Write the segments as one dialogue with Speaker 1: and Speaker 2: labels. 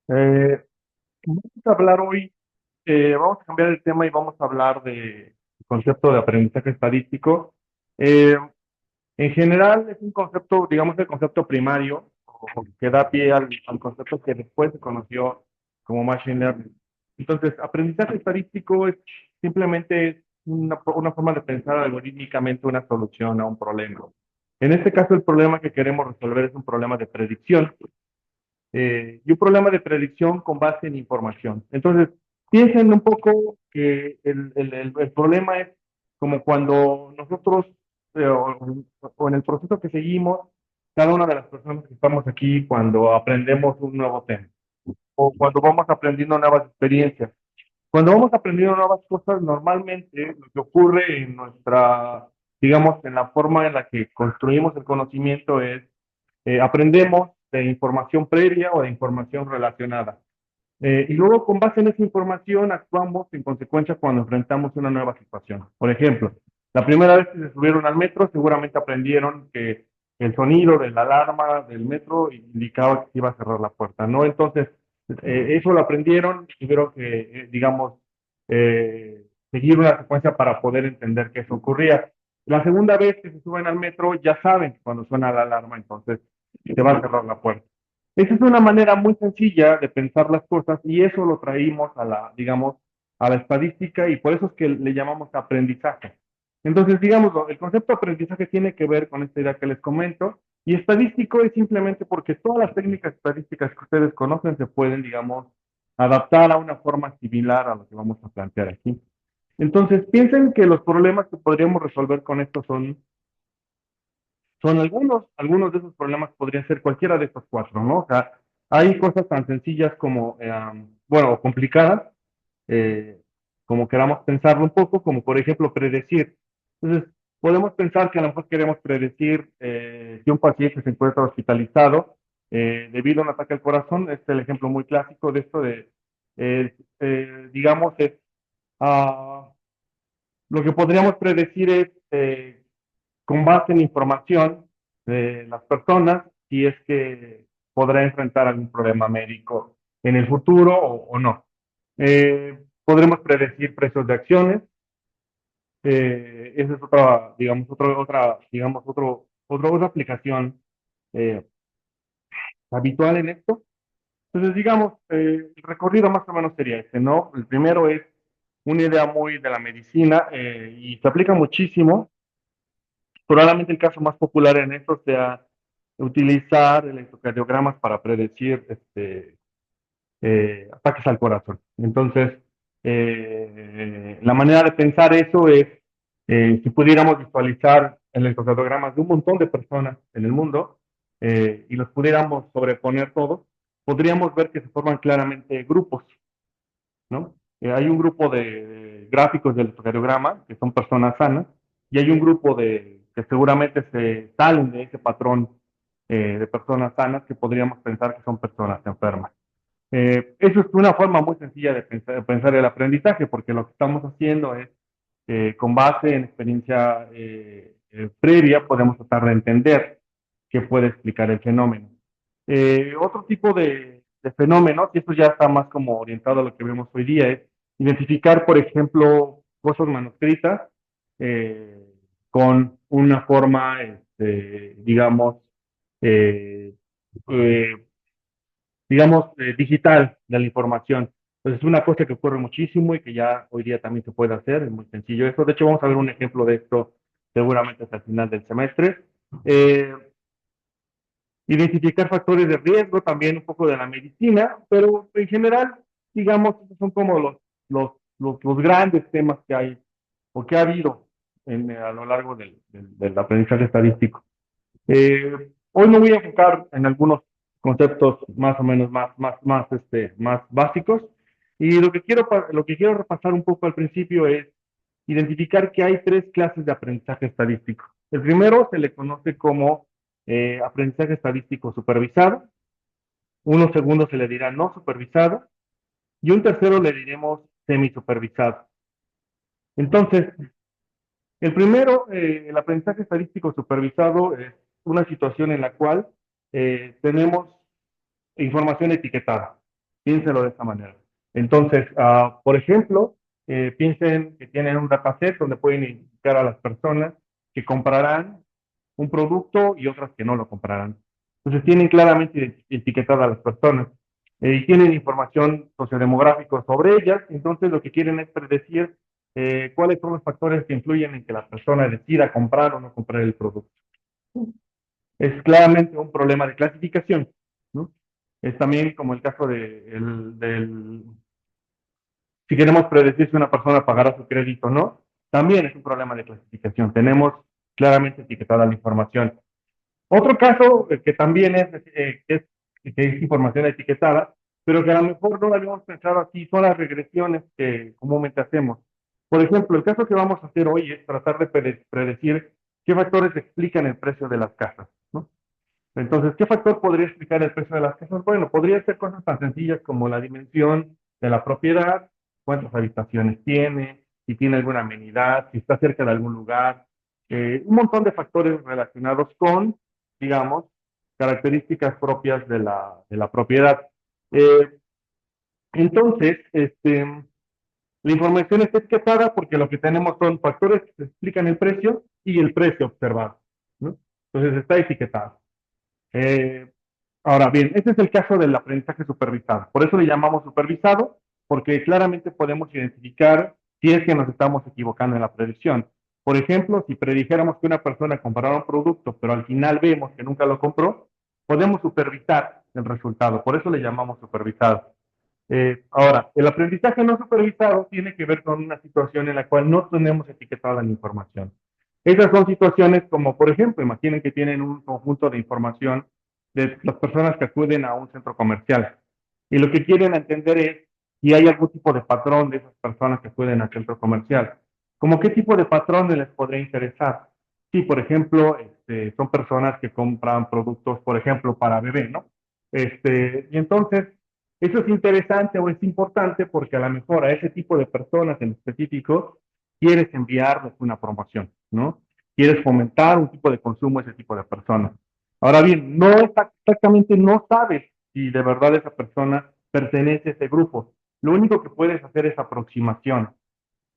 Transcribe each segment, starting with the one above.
Speaker 1: Eh, Vamos a hablar hoy, vamos a cambiar el tema y vamos a hablar del concepto de aprendizaje estadístico. Eh, en general es un concepto, digamos, el concepto primario, o que da pie al concepto que después se conoció como Machine Learning. Entonces, aprendizaje estadístico es simplemente una forma de pensar algorítmicamente una solución a un problema. En este caso, el problema que queremos resolver es un problema de predicción. Y un problema de predicción con base en información. Entonces, piensen un poco que el problema es como cuando nosotros, o en el proceso que seguimos, cada una de las personas que estamos aquí, cuando aprendemos un nuevo tema, o cuando vamos aprendiendo nuevas experiencias. Cuando vamos aprendiendo nuevas cosas, normalmente lo que ocurre en nuestra, digamos, en la forma en la que construimos el conocimiento es aprendemos de información previa o de información relacionada. Y luego, con base en esa información, actuamos en consecuencia cuando enfrentamos una nueva situación. Por ejemplo, la primera vez que se subieron al metro, seguramente aprendieron que el sonido de la alarma del metro indicaba que se iba a cerrar la puerta, ¿no? Entonces, eso lo aprendieron y tuvieron que, digamos, seguir una secuencia para poder entender que eso ocurría. La segunda vez que se suben al metro, ya saben que cuando suena la alarma, entonces se va a cerrar la puerta. Esa es una manera muy sencilla de pensar las cosas y eso lo traímos a la, digamos, a la estadística y por eso es que le llamamos aprendizaje. Entonces, digamos, el concepto de aprendizaje tiene que ver con esta idea que les comento y estadístico es simplemente porque todas las técnicas estadísticas que ustedes conocen se pueden, digamos, adaptar a una forma similar a lo que vamos a plantear aquí. Entonces, piensen que los problemas que podríamos resolver con esto son algunos de esos problemas podrían ser cualquiera de estos cuatro, ¿no? O sea, hay cosas tan sencillas como, bueno, o complicadas, eh, como queramos pensarlo un poco, como por ejemplo predecir. Entonces, podemos pensar que a lo mejor queremos predecir si un paciente se encuentra hospitalizado debido a un ataque al corazón. Este es el ejemplo muy clásico de esto de, digamos, es, ah, lo que podríamos predecir es con base en información de las personas si es que podrá enfrentar algún problema médico en el futuro o no. Podremos predecir precios de acciones. Esa es otra, digamos, otra aplicación eh, habitual en esto. Entonces, digamos, el recorrido más o menos sería este, ¿no? El primero es una idea muy de la medicina y se aplica muchísimo. Probablemente el caso más popular en esto sea utilizar electrocardiogramas para predecir ataques al corazón. Entonces, la manera de pensar eso es, si pudiéramos visualizar electrocardiogramas de un montón de personas en el mundo y los pudiéramos sobreponer todos, podríamos ver que se forman claramente grupos, ¿no? Hay un grupo de gráficos del electrocardiograma, que son personas sanas, y hay un grupo que seguramente se salen de ese patrón de personas sanas que podríamos pensar que son personas enfermas. Eso es una forma muy sencilla de pensar el aprendizaje, porque lo que estamos haciendo es, con base en experiencia previa, podemos tratar de entender qué puede explicar el fenómeno. Otro tipo de fenómenos, y esto ya está más como orientado a lo que vemos hoy día, es identificar, por ejemplo, cosas manuscritas eh, con una forma, digamos, eh, eh, digital de la información. Entonces, es una cosa que ocurre muchísimo y que ya hoy día también se puede hacer, es muy sencillo eso. De hecho, vamos a ver un ejemplo de esto seguramente hasta el final del semestre. Eh, Identificar factores de riesgo, también un poco de la medicina, pero en general, digamos, esos son como los grandes temas que hay o que ha habido a lo largo del aprendizaje estadístico. Hoy me voy a enfocar en algunos conceptos más o menos más básicos. Y lo que quiero repasar un poco al principio es identificar que hay tres clases de aprendizaje estadístico. El primero se le conoce como aprendizaje estadístico supervisado. Uno segundo se le dirá no supervisado. Y un tercero le diremos semisupervisado. Entonces, el primero, el aprendizaje estadístico supervisado, es una situación en la cual tenemos información etiquetada. Piénselo de esta manera. Entonces, por ejemplo, piensen que tienen un dataset donde pueden identificar a las personas que comprarán un producto y otras que no lo comprarán. Entonces, tienen claramente etiquetadas a las personas y tienen información sociodemográfica sobre ellas. Entonces, lo que quieren es predecir cuáles son los factores que influyen en que la persona decida comprar o no comprar el producto. Es claramente un problema de clasificación, ¿no? Es también como el caso si queremos predecir si una persona pagará su crédito o no, también es un problema de clasificación. Tenemos claramente etiquetada la información. Otro caso que también que es información etiquetada, pero que a lo mejor no lo habíamos pensado así, son las regresiones que comúnmente hacemos. Por ejemplo, el caso que vamos a hacer hoy es tratar de predecir qué factores explican el precio de las casas, ¿no? Entonces, ¿qué factor podría explicar el precio de las casas? Bueno, podría ser cosas tan sencillas como la dimensión de la propiedad, cuántas habitaciones tiene, si tiene alguna amenidad, si está cerca de algún lugar, un montón de factores relacionados con, digamos, características propias de la propiedad. Eh, entonces, la información está etiquetada porque lo que tenemos son factores que explican el precio y el precio observado, ¿no? Entonces está etiquetado. Eh, Ahora bien, este es el caso del aprendizaje supervisado. Por eso le llamamos supervisado, porque claramente podemos identificar si es que nos estamos equivocando en la predicción. Por ejemplo, si predijéramos que una persona comprará un producto, pero al final vemos que nunca lo compró, podemos supervisar el resultado. Por eso le llamamos supervisado. Ahora, el aprendizaje no supervisado tiene que ver con una situación en la cual no tenemos etiquetada la información. Esas son situaciones como, por ejemplo, imaginen que tienen un conjunto de información de las personas que acuden a un centro comercial. Y lo que quieren entender es si hay algún tipo de patrón de esas personas que acuden al centro comercial. ¿Cómo qué tipo de patrones les podría interesar? Si, por ejemplo, son personas que compran productos, por ejemplo, para bebé, ¿no? Y entonces, eso es interesante o es importante porque a lo mejor a ese tipo de personas en específico quieres enviarles una promoción, ¿no? Quieres fomentar un tipo de consumo a ese tipo de personas. Ahora bien, no exactamente no sabes si de verdad esa persona pertenece a ese grupo. Lo único que puedes hacer es aproximación.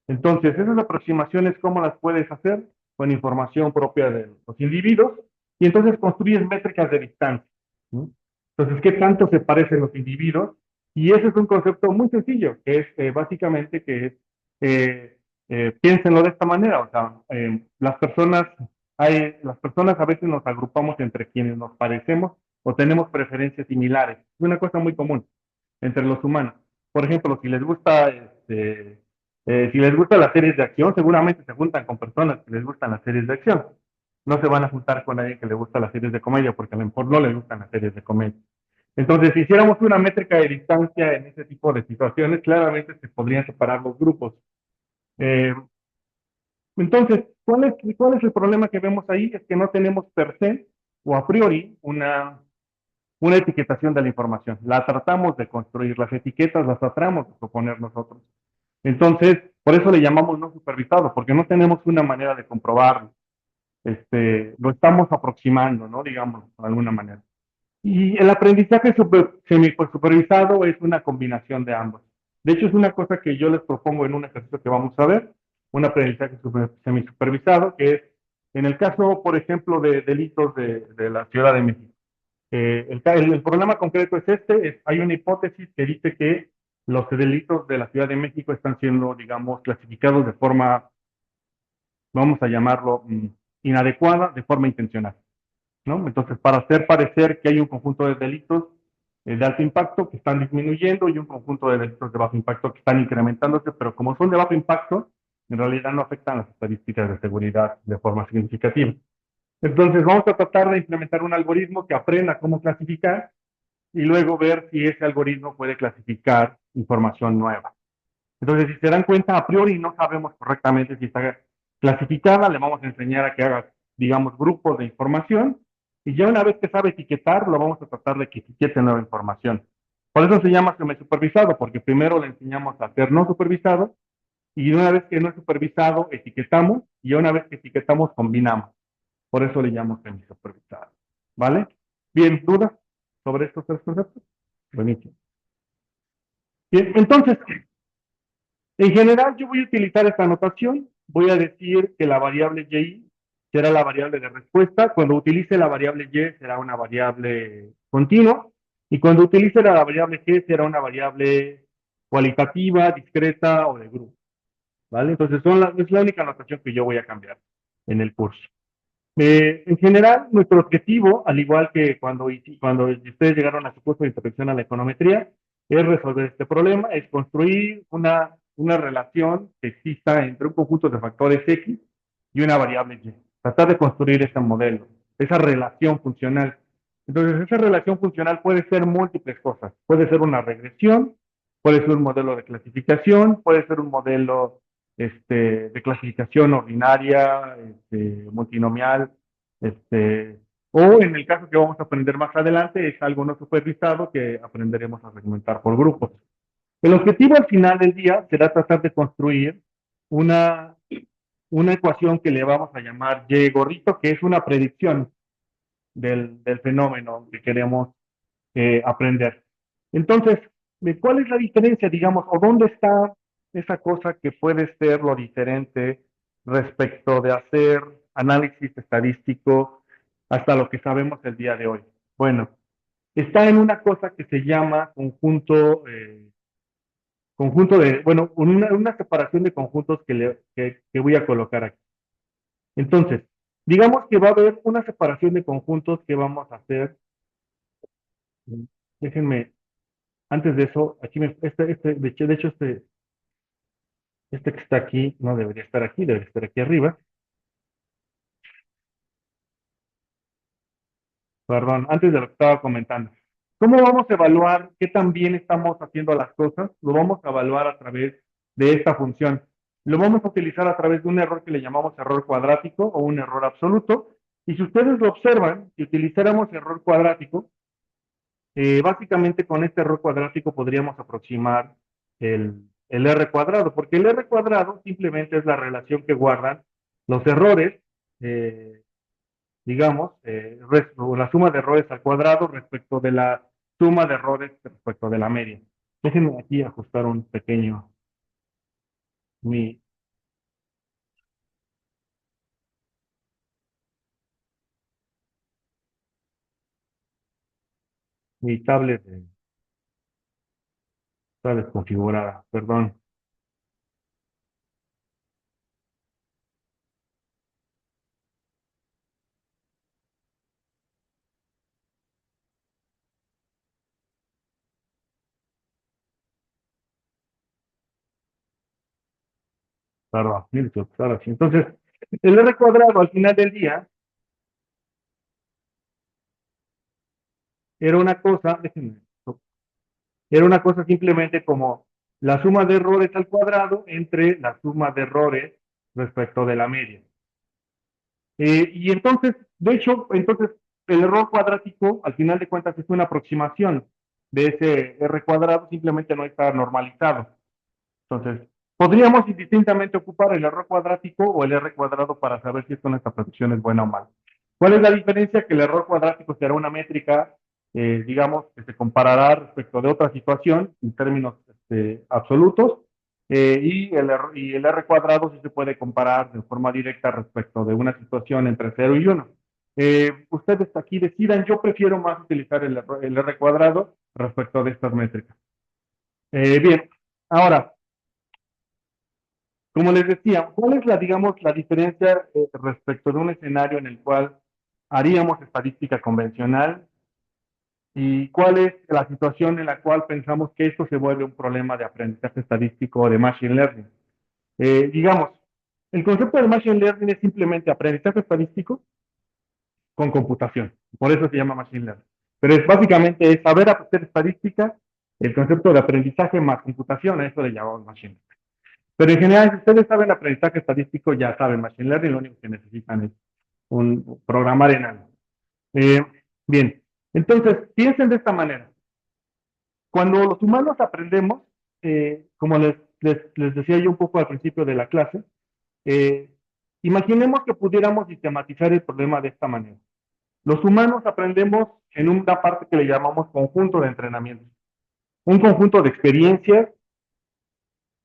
Speaker 1: Entonces, esas aproximaciones, ¿cómo las puedes hacer? Con información propia de los individuos y entonces construyes métricas de distancia, ¿no? Entonces, ¿qué tanto se parecen los individuos? Y ese es un concepto muy sencillo, que es básicamente que es, piénsenlo de esta manera, o sea, las personas a veces nos agrupamos entre quienes nos parecemos o tenemos preferencias similares. Es una cosa muy común entre los humanos. Por ejemplo, si les gustan las series de acción, seguramente se juntan con personas que les gustan las series de acción. No se van a juntar con alguien que le gusta las series de comedia, porque a lo mejor no le gustan las series de comedia. Entonces, si hiciéramos una métrica de distancia en ese tipo de situaciones, claramente se podrían separar los grupos. Eh, entonces, cuál es el problema que vemos ahí? Es que no tenemos per se o a priori una etiquetación de la información. La tratamos de construir, las etiquetas las tratamos de proponer nosotros. Entonces, por eso le llamamos no supervisado, porque no tenemos una manera de comprobarlo. Lo estamos aproximando, ¿no? Digamos, de alguna manera. Y el aprendizaje supervisado es una combinación de ambos. De hecho, es una cosa que yo les propongo en un ejercicio que vamos a ver, un aprendizaje semisupervisado, que es en el caso, por ejemplo, de delitos de la Ciudad de México. El problema concreto es hay una hipótesis que dice que los delitos de la Ciudad de México están siendo, digamos, clasificados de forma, vamos a llamarlo, inadecuada, de forma intencional, ¿no? Entonces, para hacer parecer que hay un conjunto de delitos de alto impacto que están disminuyendo y un conjunto de delitos de bajo impacto que están incrementándose, pero como son de bajo impacto, en realidad no afectan las estadísticas de seguridad de forma significativa. Entonces, vamos a tratar de implementar un algoritmo que aprenda cómo clasificar y luego ver si ese algoritmo puede clasificar información nueva. Entonces, si se dan cuenta, a priori no sabemos correctamente si está clasificada, le vamos a enseñar a que haga, digamos, grupos de información y ya una vez que sabe etiquetar, lo vamos a tratar de que etiquete nueva información. Por eso se llama semi-supervisado, porque primero le enseñamos a hacer no supervisado y una vez que no es supervisado, etiquetamos y una vez que etiquetamos, combinamos. Por eso le llamo semi-supervisado. ¿Vale? Bien, ¿dudas sobre estos tres conceptos? Buenísimo. Bien, entonces, en general yo voy a utilizar esta notación. Voy a decir que la variable y será la variable de respuesta. Cuando utilice la variable y será una variable continua. Y cuando utilice la variable g será una variable cualitativa, discreta o de grupo. ¿Vale? Entonces es la única notación que yo voy a cambiar en el curso. En general, nuestro objetivo, al igual que cuando ustedes llegaron a su curso de introducción a la econometría, es resolver este problema, es construir una relación que exista entre un conjunto de factores X y una variable Y. Tratar de construir ese modelo, esa relación funcional. Entonces, esa relación funcional puede ser múltiples cosas. Puede ser una regresión, puede ser un modelo de clasificación, puede ser un modelo de clasificación ordinaria, multinomial, o en el caso que vamos a aprender más adelante, es algo no supervisado que aprenderemos a segmentar por grupos. El objetivo al final del día será tratar de construir una, una ecuación que le vamos a llamar Y gorrito, que es una predicción del fenómeno que queremos aprender. Entonces, ¿cuál es la diferencia, digamos, o dónde está esa cosa que puede ser lo diferente respecto de hacer análisis estadístico hasta lo que sabemos el día de hoy? Bueno, está en una cosa que se llama conjunto de, bueno, una separación de conjuntos que voy a colocar aquí. Entonces, digamos que va a haber una separación de conjuntos que vamos a hacer. Déjenme, antes de eso, aquí de hecho, este que está aquí no debería estar aquí, debería estar aquí arriba. Perdón, antes de lo que estaba comentando. ¿Cómo vamos a evaluar qué tan bien estamos haciendo las cosas? Lo vamos a evaluar a través de esta función. Lo vamos a utilizar a través de un error que le llamamos error cuadrático o un error absoluto. Y si ustedes lo observan, si utilizáramos error cuadrático, básicamente con este error cuadrático podríamos aproximar el R cuadrado, porque el R cuadrado simplemente es la relación que guardan los errores, eh, digamos, o la suma de errores al cuadrado respecto de la suma de errores respecto de la media. Déjenme aquí ajustar un pequeño, mi, mi tablet está desconfigurada, perdón, perdón, mire, ahora sí. Entonces, el R cuadrado al final del día era una cosa, déjenme, era una cosa simplemente como la suma de errores al cuadrado entre la suma de errores respecto de la media. Y entonces, de hecho, entonces el error cuadrático, al final de cuentas, es una aproximación de ese R cuadrado, simplemente no está normalizado. Entonces, podríamos indistintamente ocupar el error cuadrático o el R cuadrado para saber si esto nuestra predicción es buena o mala. ¿Cuál es la diferencia? Que el error cuadrático será una métrica, digamos, que se comparará respecto de otra situación en términos absolutos, y el R cuadrado sí se puede comparar de forma directa respecto de una situación entre 0 y 1. Ustedes aquí decidan, yo prefiero más utilizar el R cuadrado respecto de estas métricas. Bien, ahora, como les decía, ¿cuál es digamos, la diferencia respecto de un escenario en el cual haríamos estadística convencional y cuál es la situación en la cual pensamos que esto se vuelve un problema de aprendizaje estadístico o de machine learning? Digamos, el concepto del machine learning es simplemente aprendizaje estadístico con computación. Por eso se llama machine learning. Pero básicamente es saber hacer estadística, el concepto de aprendizaje más computación, a eso le llamamos machine learning. Pero en general, si ustedes saben aprendizaje estadístico, ya saben Machine Learning, lo único que necesitan es programar en algo. Eh, bien, entonces, piensen de esta manera. Cuando los humanos aprendemos, como les decía yo un poco al principio de la clase, eh, imaginemos que pudiéramos sistematizar el problema de esta manera. Los humanos aprendemos en una parte que le llamamos conjunto de entrenamiento. un conjunto de experiencias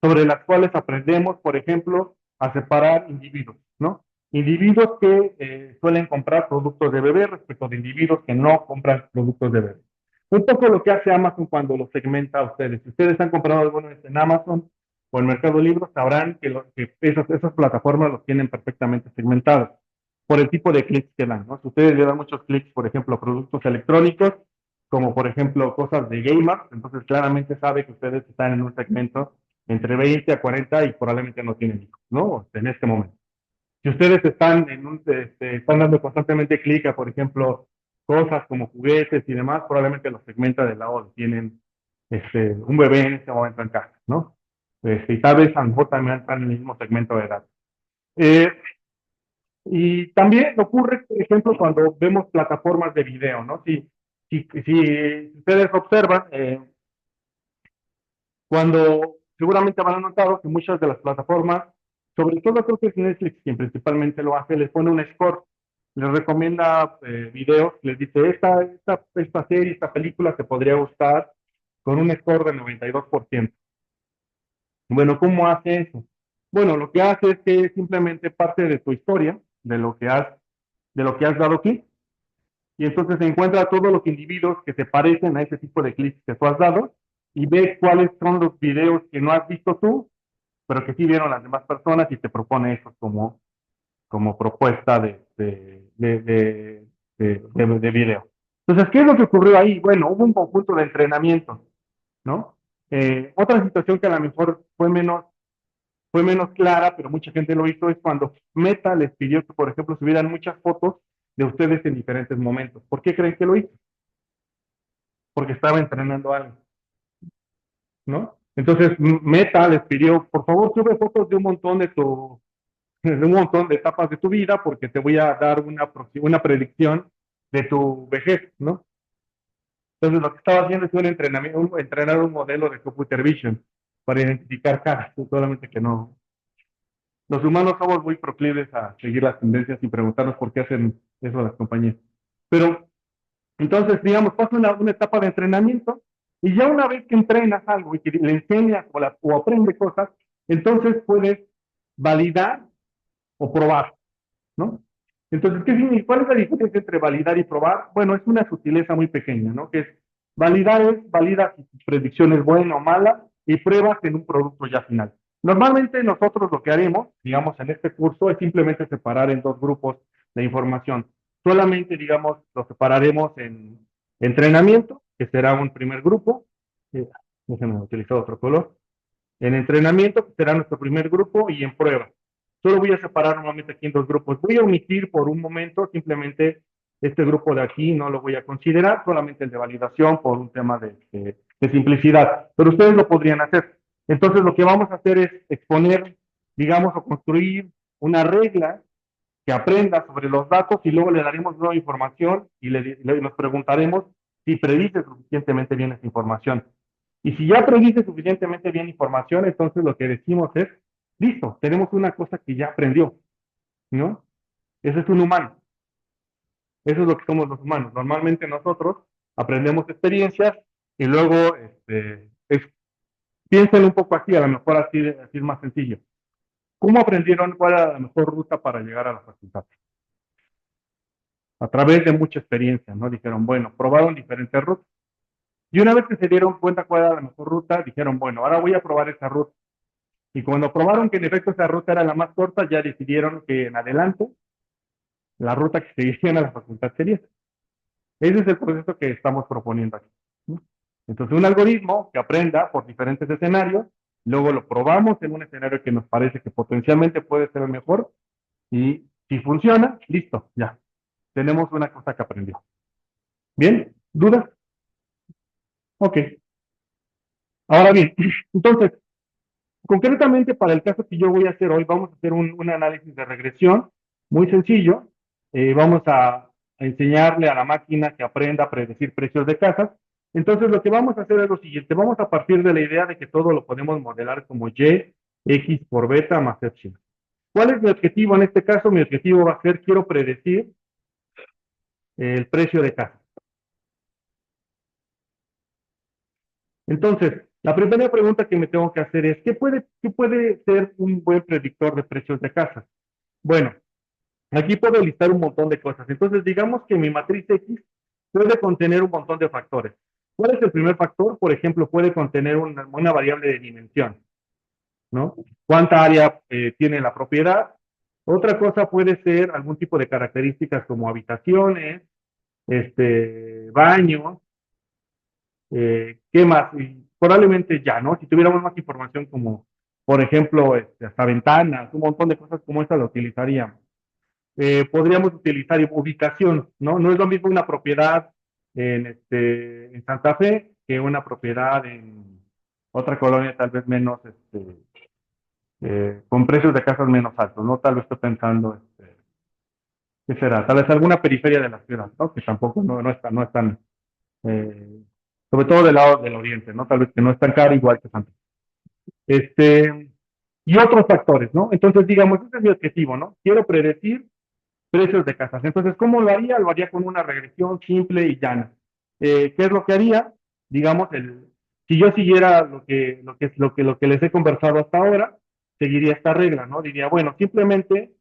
Speaker 1: sobre las cuales aprendemos, por ejemplo, a separar individuos, ¿no? Individuos que suelen comprar productos de bebé respecto de individuos que no compran productos de bebé. Un poco lo que hace Amazon cuando los segmenta a ustedes. Si ustedes han comprado alguna vez en Amazon o en Mercado Libre, sabrán que esas plataformas los tienen perfectamente segmentados por el tipo de clics que dan, ¿no? Si ustedes le dan muchos clics, por ejemplo, a productos electrónicos, como por ejemplo cosas de gamers, entonces claramente sabe que ustedes están en un segmento entre 20 a 40 y probablemente no tienen hijos, ¿no? En este momento. Si ustedes están dando constantemente clic a, por ejemplo, cosas como juguetes y demás, probablemente los segmenta del lado de tienen un bebé en este momento en casa, ¿no? Y tal vez a lo mejor también están en el mismo segmento de edad. Eh, y también ocurre, por ejemplo, cuando vemos plataformas de video, ¿no? Si ustedes observan, cuando seguramente habrán notado que muchas de las plataformas, sobre todo creo que es Netflix quien principalmente lo hace, les pone un score, les recomienda videos, les dice, esta serie, esta película te podría gustar con un score de 92%. Bueno, ¿cómo hace eso? Bueno, lo que hace es que simplemente parte de tu historia, de lo que has dado clic, y entonces se encuentra a todos los individuos que se parecen a ese tipo de clics que tú has dado y ve cuáles son los videos que no has visto tú, pero que sí vieron las demás personas y te propone eso como propuesta de video. Entonces, ¿qué es lo que ocurrió ahí? Bueno, hubo un conjunto de entrenamiento, ¿no? Otra situación que a lo mejor fue menos clara, pero mucha gente lo hizo, es cuando Meta les pidió que, por ejemplo, subieran muchas fotos de ustedes en diferentes momentos. ¿Por qué creen que lo hizo? Porque estaba entrenando algo, ¿no? Entonces, Meta les pidió, por favor, sube fotos de un montón de etapas de tu vida, porque te voy a dar una predicción de tu vejez, ¿no? Entonces, lo que estaba haciendo es un entrenamiento, entrenar un modelo de computer vision para identificar caras, solamente que no. Los humanos somos muy proclives a seguir las tendencias y preguntarnos por qué hacen eso las compañías. Pero entonces, digamos, pasa una etapa de entrenamiento y ya una vez que entrenas algo y que le enseñas o aprendes cosas, entonces puedes validar o probar, ¿no? Entonces, ¿cuál es la diferencia entre validar y probar? Bueno, es una sutileza muy pequeña, ¿no? Que es valida si tu predicción es buena o mala y pruebas en un producto ya final. Normalmente nosotros lo que haremos, digamos, en este curso es simplemente separar en dos grupos de información. Solamente, digamos, lo separaremos en entrenamiento, que será un primer grupo. Déjenme utilizar otro color. En entrenamiento, que será nuestro primer grupo, y en prueba. Solo voy a separar nuevamente aquí en dos grupos. Voy a omitir por un momento simplemente este grupo de aquí, no lo voy a considerar, solamente el de validación por un tema de simplicidad. Pero ustedes lo podrían hacer. Entonces, lo que vamos a hacer es exponer, digamos, o construir una regla que aprenda sobre los datos y luego le daremos nueva información y nos preguntaremos si predice suficientemente bien esa información. Y si ya predice suficientemente bien información, entonces lo que decimos es, listo, tenemos una cosa que ya aprendió, ¿no? Ese es un humano. Eso es lo que somos los humanos. Normalmente nosotros aprendemos experiencias y luego, piensen un poco así, a lo mejor así es más sencillo. ¿Cómo aprendieron cuál era la mejor ruta para llegar a la facultad? A través de mucha experiencia, ¿no? Dijeron, bueno, probaron diferentes rutas. Y una vez que se dieron cuenta cuál era la mejor ruta, dijeron, bueno, ahora voy a probar esa ruta. Y cuando probaron que en efecto esa ruta era la más corta, ya decidieron que en adelante la ruta que seguirían a la facultad sería esa. Ese es el proceso que estamos proponiendo aquí, ¿no? Entonces, un algoritmo que aprenda por diferentes escenarios, luego lo probamos en un escenario que nos parece que potencialmente puede ser el mejor, y si funciona, listo, ya. Tenemos una cosa que aprendió. ¿Bien? ¿Dudas? Ok. Ahora bien, entonces, concretamente para el caso que yo voy a hacer hoy, vamos a hacer un análisis de regresión muy sencillo. Vamos a enseñarle a la máquina que aprenda a predecir precios de casas. Entonces, lo que vamos a hacer es lo siguiente. Vamos a partir de la idea de que todo lo podemos modelar como Y, X por beta más epsilon. ¿Cuál es mi objetivo en este caso? Mi objetivo va a ser, quiero predecir el precio de casa. Entonces, la primera pregunta que me tengo que hacer es, qué puede ser un buen predictor de precios de casas? Bueno, aquí puedo listar un montón de cosas. Entonces, digamos que mi matriz X puede contener un montón de factores. ¿Cuál es el primer factor? Por ejemplo, puede contener una variable de dimensión, ¿no? ¿Cuánta área tiene la propiedad? Otra cosa puede ser algún tipo de características como habitaciones, baños, ¿qué más? Y probablemente ya, ¿no? Si tuviéramos más información como, por ejemplo, hasta ventanas, un montón de cosas como esta lo utilizaríamos. Podríamos utilizar ubicación, ¿no? No es lo mismo una propiedad en Santa Fe que una propiedad en otra colonia tal vez menos, con precios de casas menos altos, ¿no? Tal vez estoy pensando, ¿qué será? Tal vez alguna periferia de la ciudad, ¿no? Que tampoco no es tan, eh, sobre todo del lado del oriente, ¿no? Tal vez que no es tan caro igual que Santa Fe. Y otros factores, ¿no? Entonces, digamos, ese es mi objetivo, ¿no? Quiero predecir precios de casas. Entonces, ¿cómo lo haría? Lo haría con una regresión simple y llana. ¿Qué es lo que haría? Digamos, si yo siguiera lo que les he conversado hasta ahora, seguiría esta regla, ¿no? Diría, bueno, simplemente,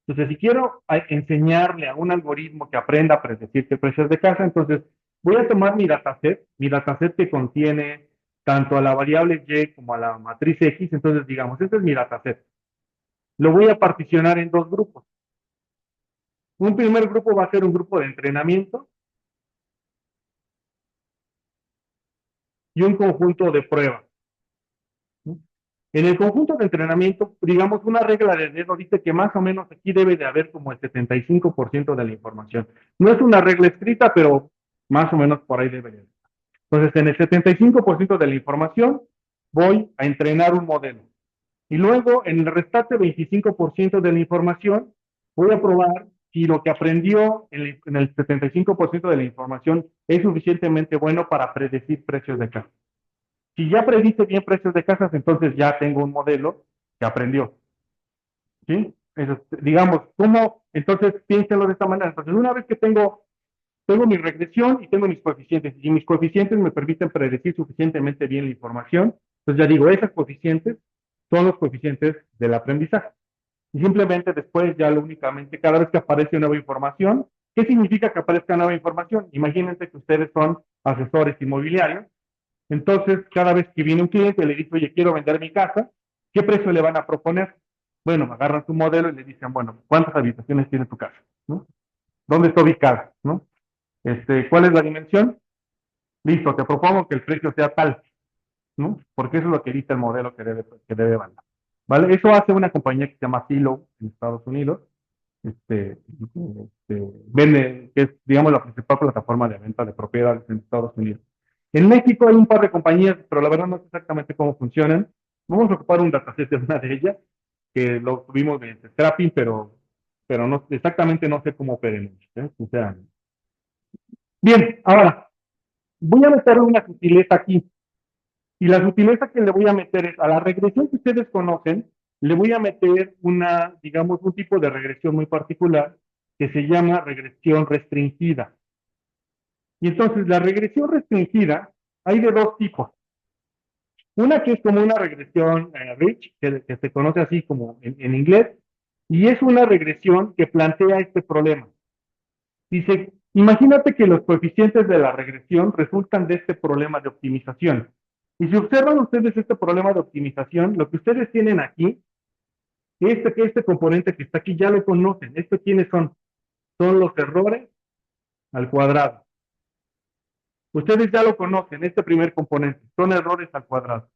Speaker 1: entonces, si quiero enseñarle a un algoritmo que aprenda a predecir qué precios de casa, entonces voy a tomar mi dataset que contiene tanto a la variable y como a la matriz X, entonces digamos, este es mi dataset. Lo voy a particionar en dos grupos. Un primer grupo va a ser un grupo de entrenamiento y un conjunto de pruebas. ¿Sí? En el conjunto de entrenamiento, digamos, una regla de dedo dice que más o menos aquí debe de haber como el 75% de la información. No es una regla escrita, pero más o menos por ahí debe de. Entonces, en el 75% de la información voy a entrenar un modelo. Y luego, en el restante 25% de la información, voy a probar si lo que aprendió en el 75% de la información es suficientemente bueno para predecir precios de casa. Si ya predice bien precios de casas, entonces ya tengo un modelo que aprendió. ¿Sí? Eso, digamos, ¿cómo? Entonces, piénselo de esta manera. Entonces, una vez que tengo mi regresión y tengo mis coeficientes, y mis coeficientes me permiten predecir suficientemente bien la información, entonces ya digo, esos coeficientes son los coeficientes del aprendizaje. Y simplemente después ya lo únicamente, cada vez que aparece nueva información, ¿qué significa que aparezca nueva información? Imagínense que ustedes son asesores inmobiliarios, entonces cada vez que viene un cliente le dice, oye, quiero vender mi casa, ¿qué precio le van a proponer? Bueno, agarran su modelo y le dicen, bueno, ¿cuántas habitaciones tiene tu casa? ¿No? ¿Dónde está ubicada? ¿No? ¿Cuál es la dimensión? Listo, te propongo que el precio sea tal, ¿no? Porque eso es lo que dice el modelo que debe valer. ¿Vale? Eso hace una compañía que se llama Zillow en Estados Unidos. Vende, que es, digamos, la principal plataforma de venta de propiedades en Estados Unidos. En México hay un par de compañías, pero la verdad no sé exactamente cómo funcionan. Vamos a ocupar un dataset de una de ellas, que lo tuvimos de Strapping, pero no, exactamente no sé cómo operemos, sinceramente. Bien, ahora, voy a meterle una sutileza aquí. Y la sutileza que le voy a meter es a la regresión que ustedes conocen, le voy a meter digamos, un tipo de regresión muy particular que se llama regresión restringida. Y entonces la regresión restringida hay de dos tipos. Una que es como una regresión rich, que se conoce así como en inglés, y es una regresión que plantea este problema. Dice, imagínate que los coeficientes de la regresión resultan de este problema de optimización. Y si observan ustedes este problema de optimización, lo que ustedes tienen aquí, este componente que está aquí ya lo conocen. ¿Estos quiénes son? Son los errores al cuadrado. Ustedes ya lo conocen, este primer componente, son errores al cuadrado.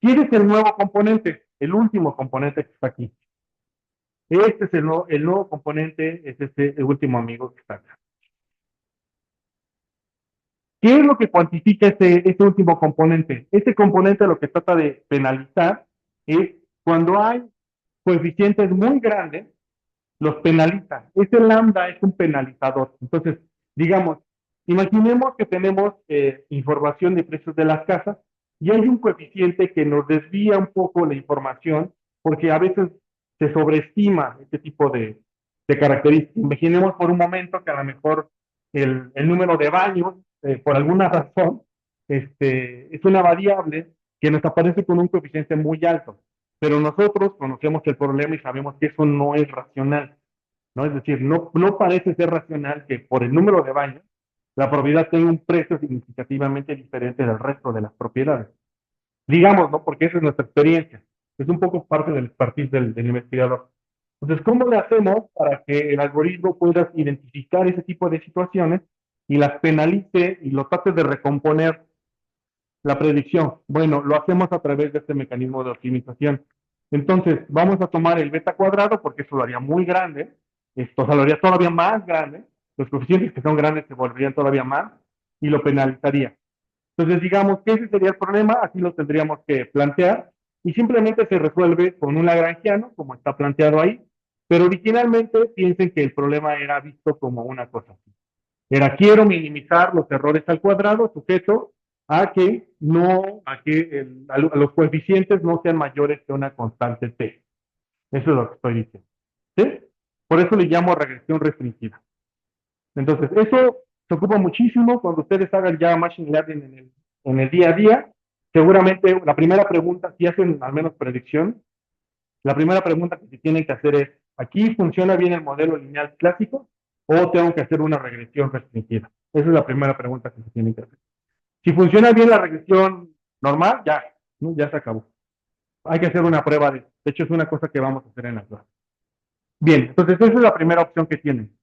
Speaker 1: ¿Quién es el nuevo componente? El último componente que está aquí. Este es el nuevo componente, es el último amigo que está acá. ¿Qué es lo que cuantifica este último componente? Este componente lo que trata de penalizar es cuando hay coeficientes muy grandes, los penaliza. Este lambda es un penalizador. Entonces, digamos, imaginemos que tenemos información de precios de las casas y hay un coeficiente que nos desvía un poco la información porque a veces se sobreestima este tipo de características. Imaginemos por un momento que a lo mejor el número de baños, por alguna razón, es una variable que nos aparece con un coeficiente muy alto, pero nosotros conocemos el problema y sabemos que eso no es racional, ¿no? Es decir, no parece ser racional que por el número de baños la propiedad tenga un precio significativamente diferente del resto de las propiedades. Digamos, ¿no? Porque esa es nuestra experiencia. Es un poco parte del expertise del investigador. Entonces, ¿cómo le hacemos para que el algoritmo pueda identificar ese tipo de situaciones y las penalice y lo trate de recomponer la predicción? Bueno, lo hacemos a través de este mecanismo de optimización. Entonces, vamos a tomar el beta cuadrado porque eso lo haría muy grande, esto se lo haría todavía más grande, los coeficientes que son grandes se volverían todavía más y lo penalizaría. Entonces, digamos que ese sería el problema, así lo tendríamos que plantear y simplemente se resuelve con un lagrangiano, como está planteado ahí, pero originalmente piensen que el problema era visto como una cosa así. Era quiero minimizar los errores al cuadrado sujeto a que no, a los coeficientes no sean mayores que una constante t. Eso es lo que estoy diciendo. ¿Sí? Por eso le llamo regresión restringida. Entonces, eso se ocupa muchísimo cuando ustedes hagan ya Machine Learning en el día a día. Seguramente la primera pregunta, si hacen al menos predicción, la primera pregunta que se tienen que hacer es, ¿aquí funciona bien el modelo lineal clásico o tengo que hacer una regresión restringida? Esa es la primera pregunta que se tiene que hacer. Si funciona bien la regresión normal, ya, ¿no? Ya se acabó. Hay que hacer una prueba de hecho, es una cosa que vamos a hacer en la clase. Bien, entonces esa es la primera opción que tienen.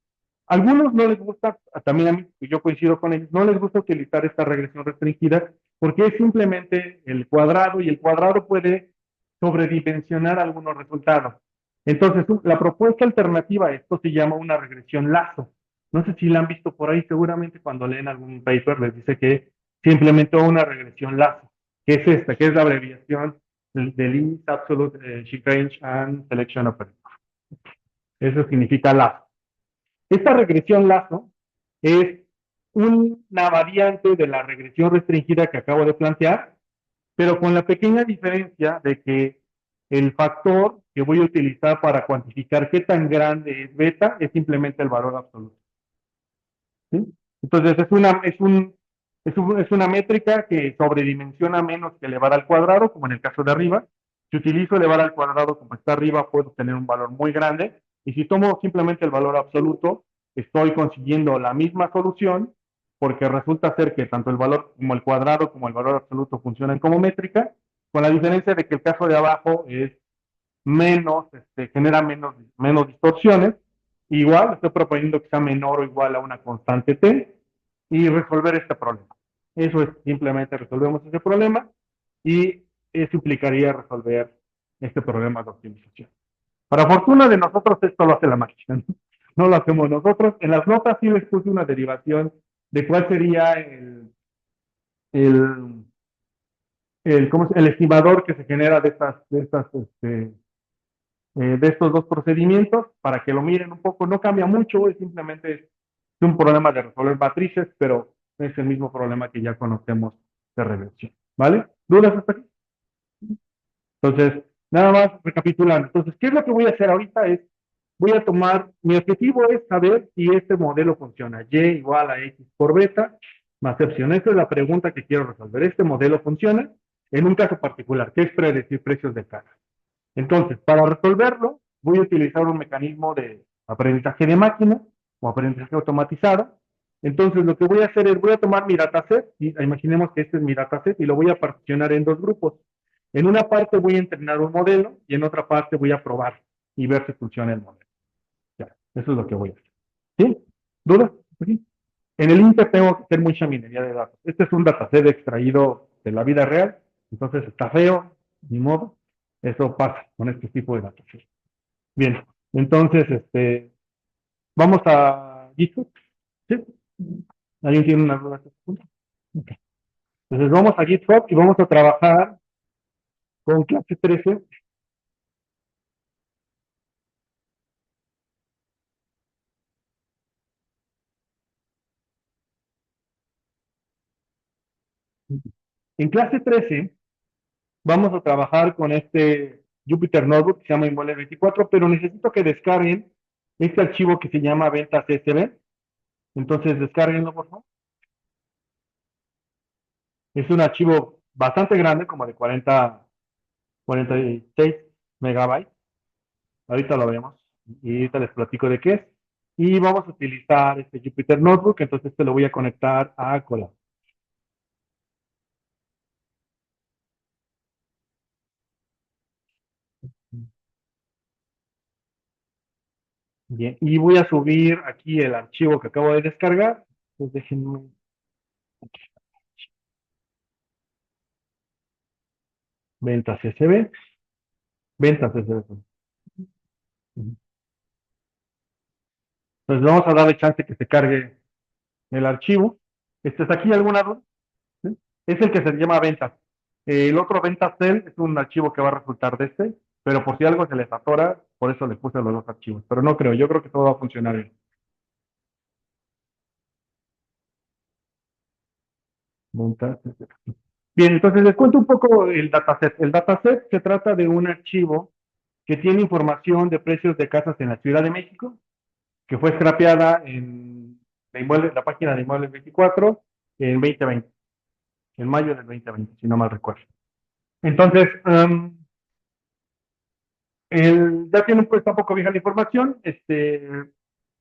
Speaker 1: A algunos no les gusta, también a mí, y yo coincido con ellos, no les gusta utilizar esta regresión restringida porque es simplemente el cuadrado y el cuadrado puede sobredimensionar algunos resultados. Entonces, la propuesta alternativa a esto se llama una regresión lazo. No sé si la han visto por ahí, seguramente cuando leen algún paper les dice que se implementó una regresión lazo, que es esta, que es la abreviación del Limit Absolute Shift Range and Selection Operator. Eso significa lazo. Esta regresión lazo es una variante de la regresión restringida que acabo de plantear, pero con la pequeña diferencia de que el factor que voy a utilizar para cuantificar qué tan grande es beta es simplemente el valor absoluto. ¿Sí? Entonces es una métrica que sobredimensiona menos que elevar al cuadrado, como en el caso de arriba. Si utilizo elevar al cuadrado como está arriba, puedo tener un valor muy grande. Y si tomo simplemente el valor absoluto, estoy consiguiendo la misma solución, porque resulta ser que tanto el valor como el cuadrado como el valor absoluto funcionan como métrica, con la diferencia de que el caso de abajo es menos, genera menos distorsiones. Igual estoy proponiendo que sea menor o igual a una constante t y resolver este problema. Eso es simplemente resolvemos ese problema y eso implicaría resolver este problema de optimización. Para fortuna de nosotros, esto lo hace la máquina, no lo hacemos nosotros. En las notas sí les puse una derivación de cuál sería el, el estimador que se genera de estos dos procedimientos para que lo miren un poco. No cambia mucho, es simplemente un problema de resolver matrices, pero es el mismo problema que ya conocemos de regresión. ¿Vale? ¿Dudas hasta aquí? Entonces, nada más recapitulando. Entonces, ¿qué es lo que voy a hacer ahorita? Voy a tomar, mi objetivo es saber si este modelo funciona. Y igual a X por beta más epsilon. Esta es la pregunta que quiero resolver. ¿Este modelo funciona? En un caso particular, ¿qué es predecir precios de carga? Entonces, para resolverlo, voy a utilizar un mecanismo de aprendizaje de máquina o aprendizaje automatizado. Entonces, lo que voy a hacer es, voy a tomar mi dataset, y imaginemos que este es mi dataset, y lo voy a particionar en dos grupos. En una parte voy a entrenar un modelo y en otra parte voy a probar y ver si funciona el modelo. Ya, eso es lo que voy a hacer. ¿Sí? ¿Dudas? ¿Sí? En el Inter tengo que hacer mucha minería de datos. Este es un dataset extraído de la vida real, entonces está feo, ni modo. Eso pasa con este tipo de datos. Bien, entonces, vamos a GitHub. ¿Sí? ¿Alguien tiene una duda? Okay. Entonces vamos a GitHub y vamos a trabajar con clase 13. En clase 13 vamos a trabajar con este Jupyter Notebook que se llama Inmueble 24, pero necesito que descarguen este archivo que se llama ventas SB. Entonces, descarguenlo, por favor. Es un archivo bastante grande, como de 46 megabytes. Ahorita lo vemos y ahorita les platico de qué es. Y vamos a utilizar este Jupyter Notebook, entonces te lo voy a conectar a Colab. Bien, y voy a subir aquí el archivo que acabo de descargar. Entonces déjenme, ventas SB, ventas SB. Entonces vamos a darle chance que se cargue el archivo. Este es aquí alguna duda. ¿Sí? Es el que se llama ventas. El otro ventas cell es un archivo que va a resultar de este, pero por si algo se les atora, por eso les puse los dos archivos. Pero no creo, yo creo que todo va a funcionar bien. Ventas. Bien, entonces les cuento un poco el dataset. El dataset se trata de un archivo que tiene información de precios de casas en la Ciudad de México, que fue scrapeada en la página de Inmuebles 24 en 2020, en mayo del 2020, si no mal recuerdo. Entonces, ya tiene está un poco vieja la información,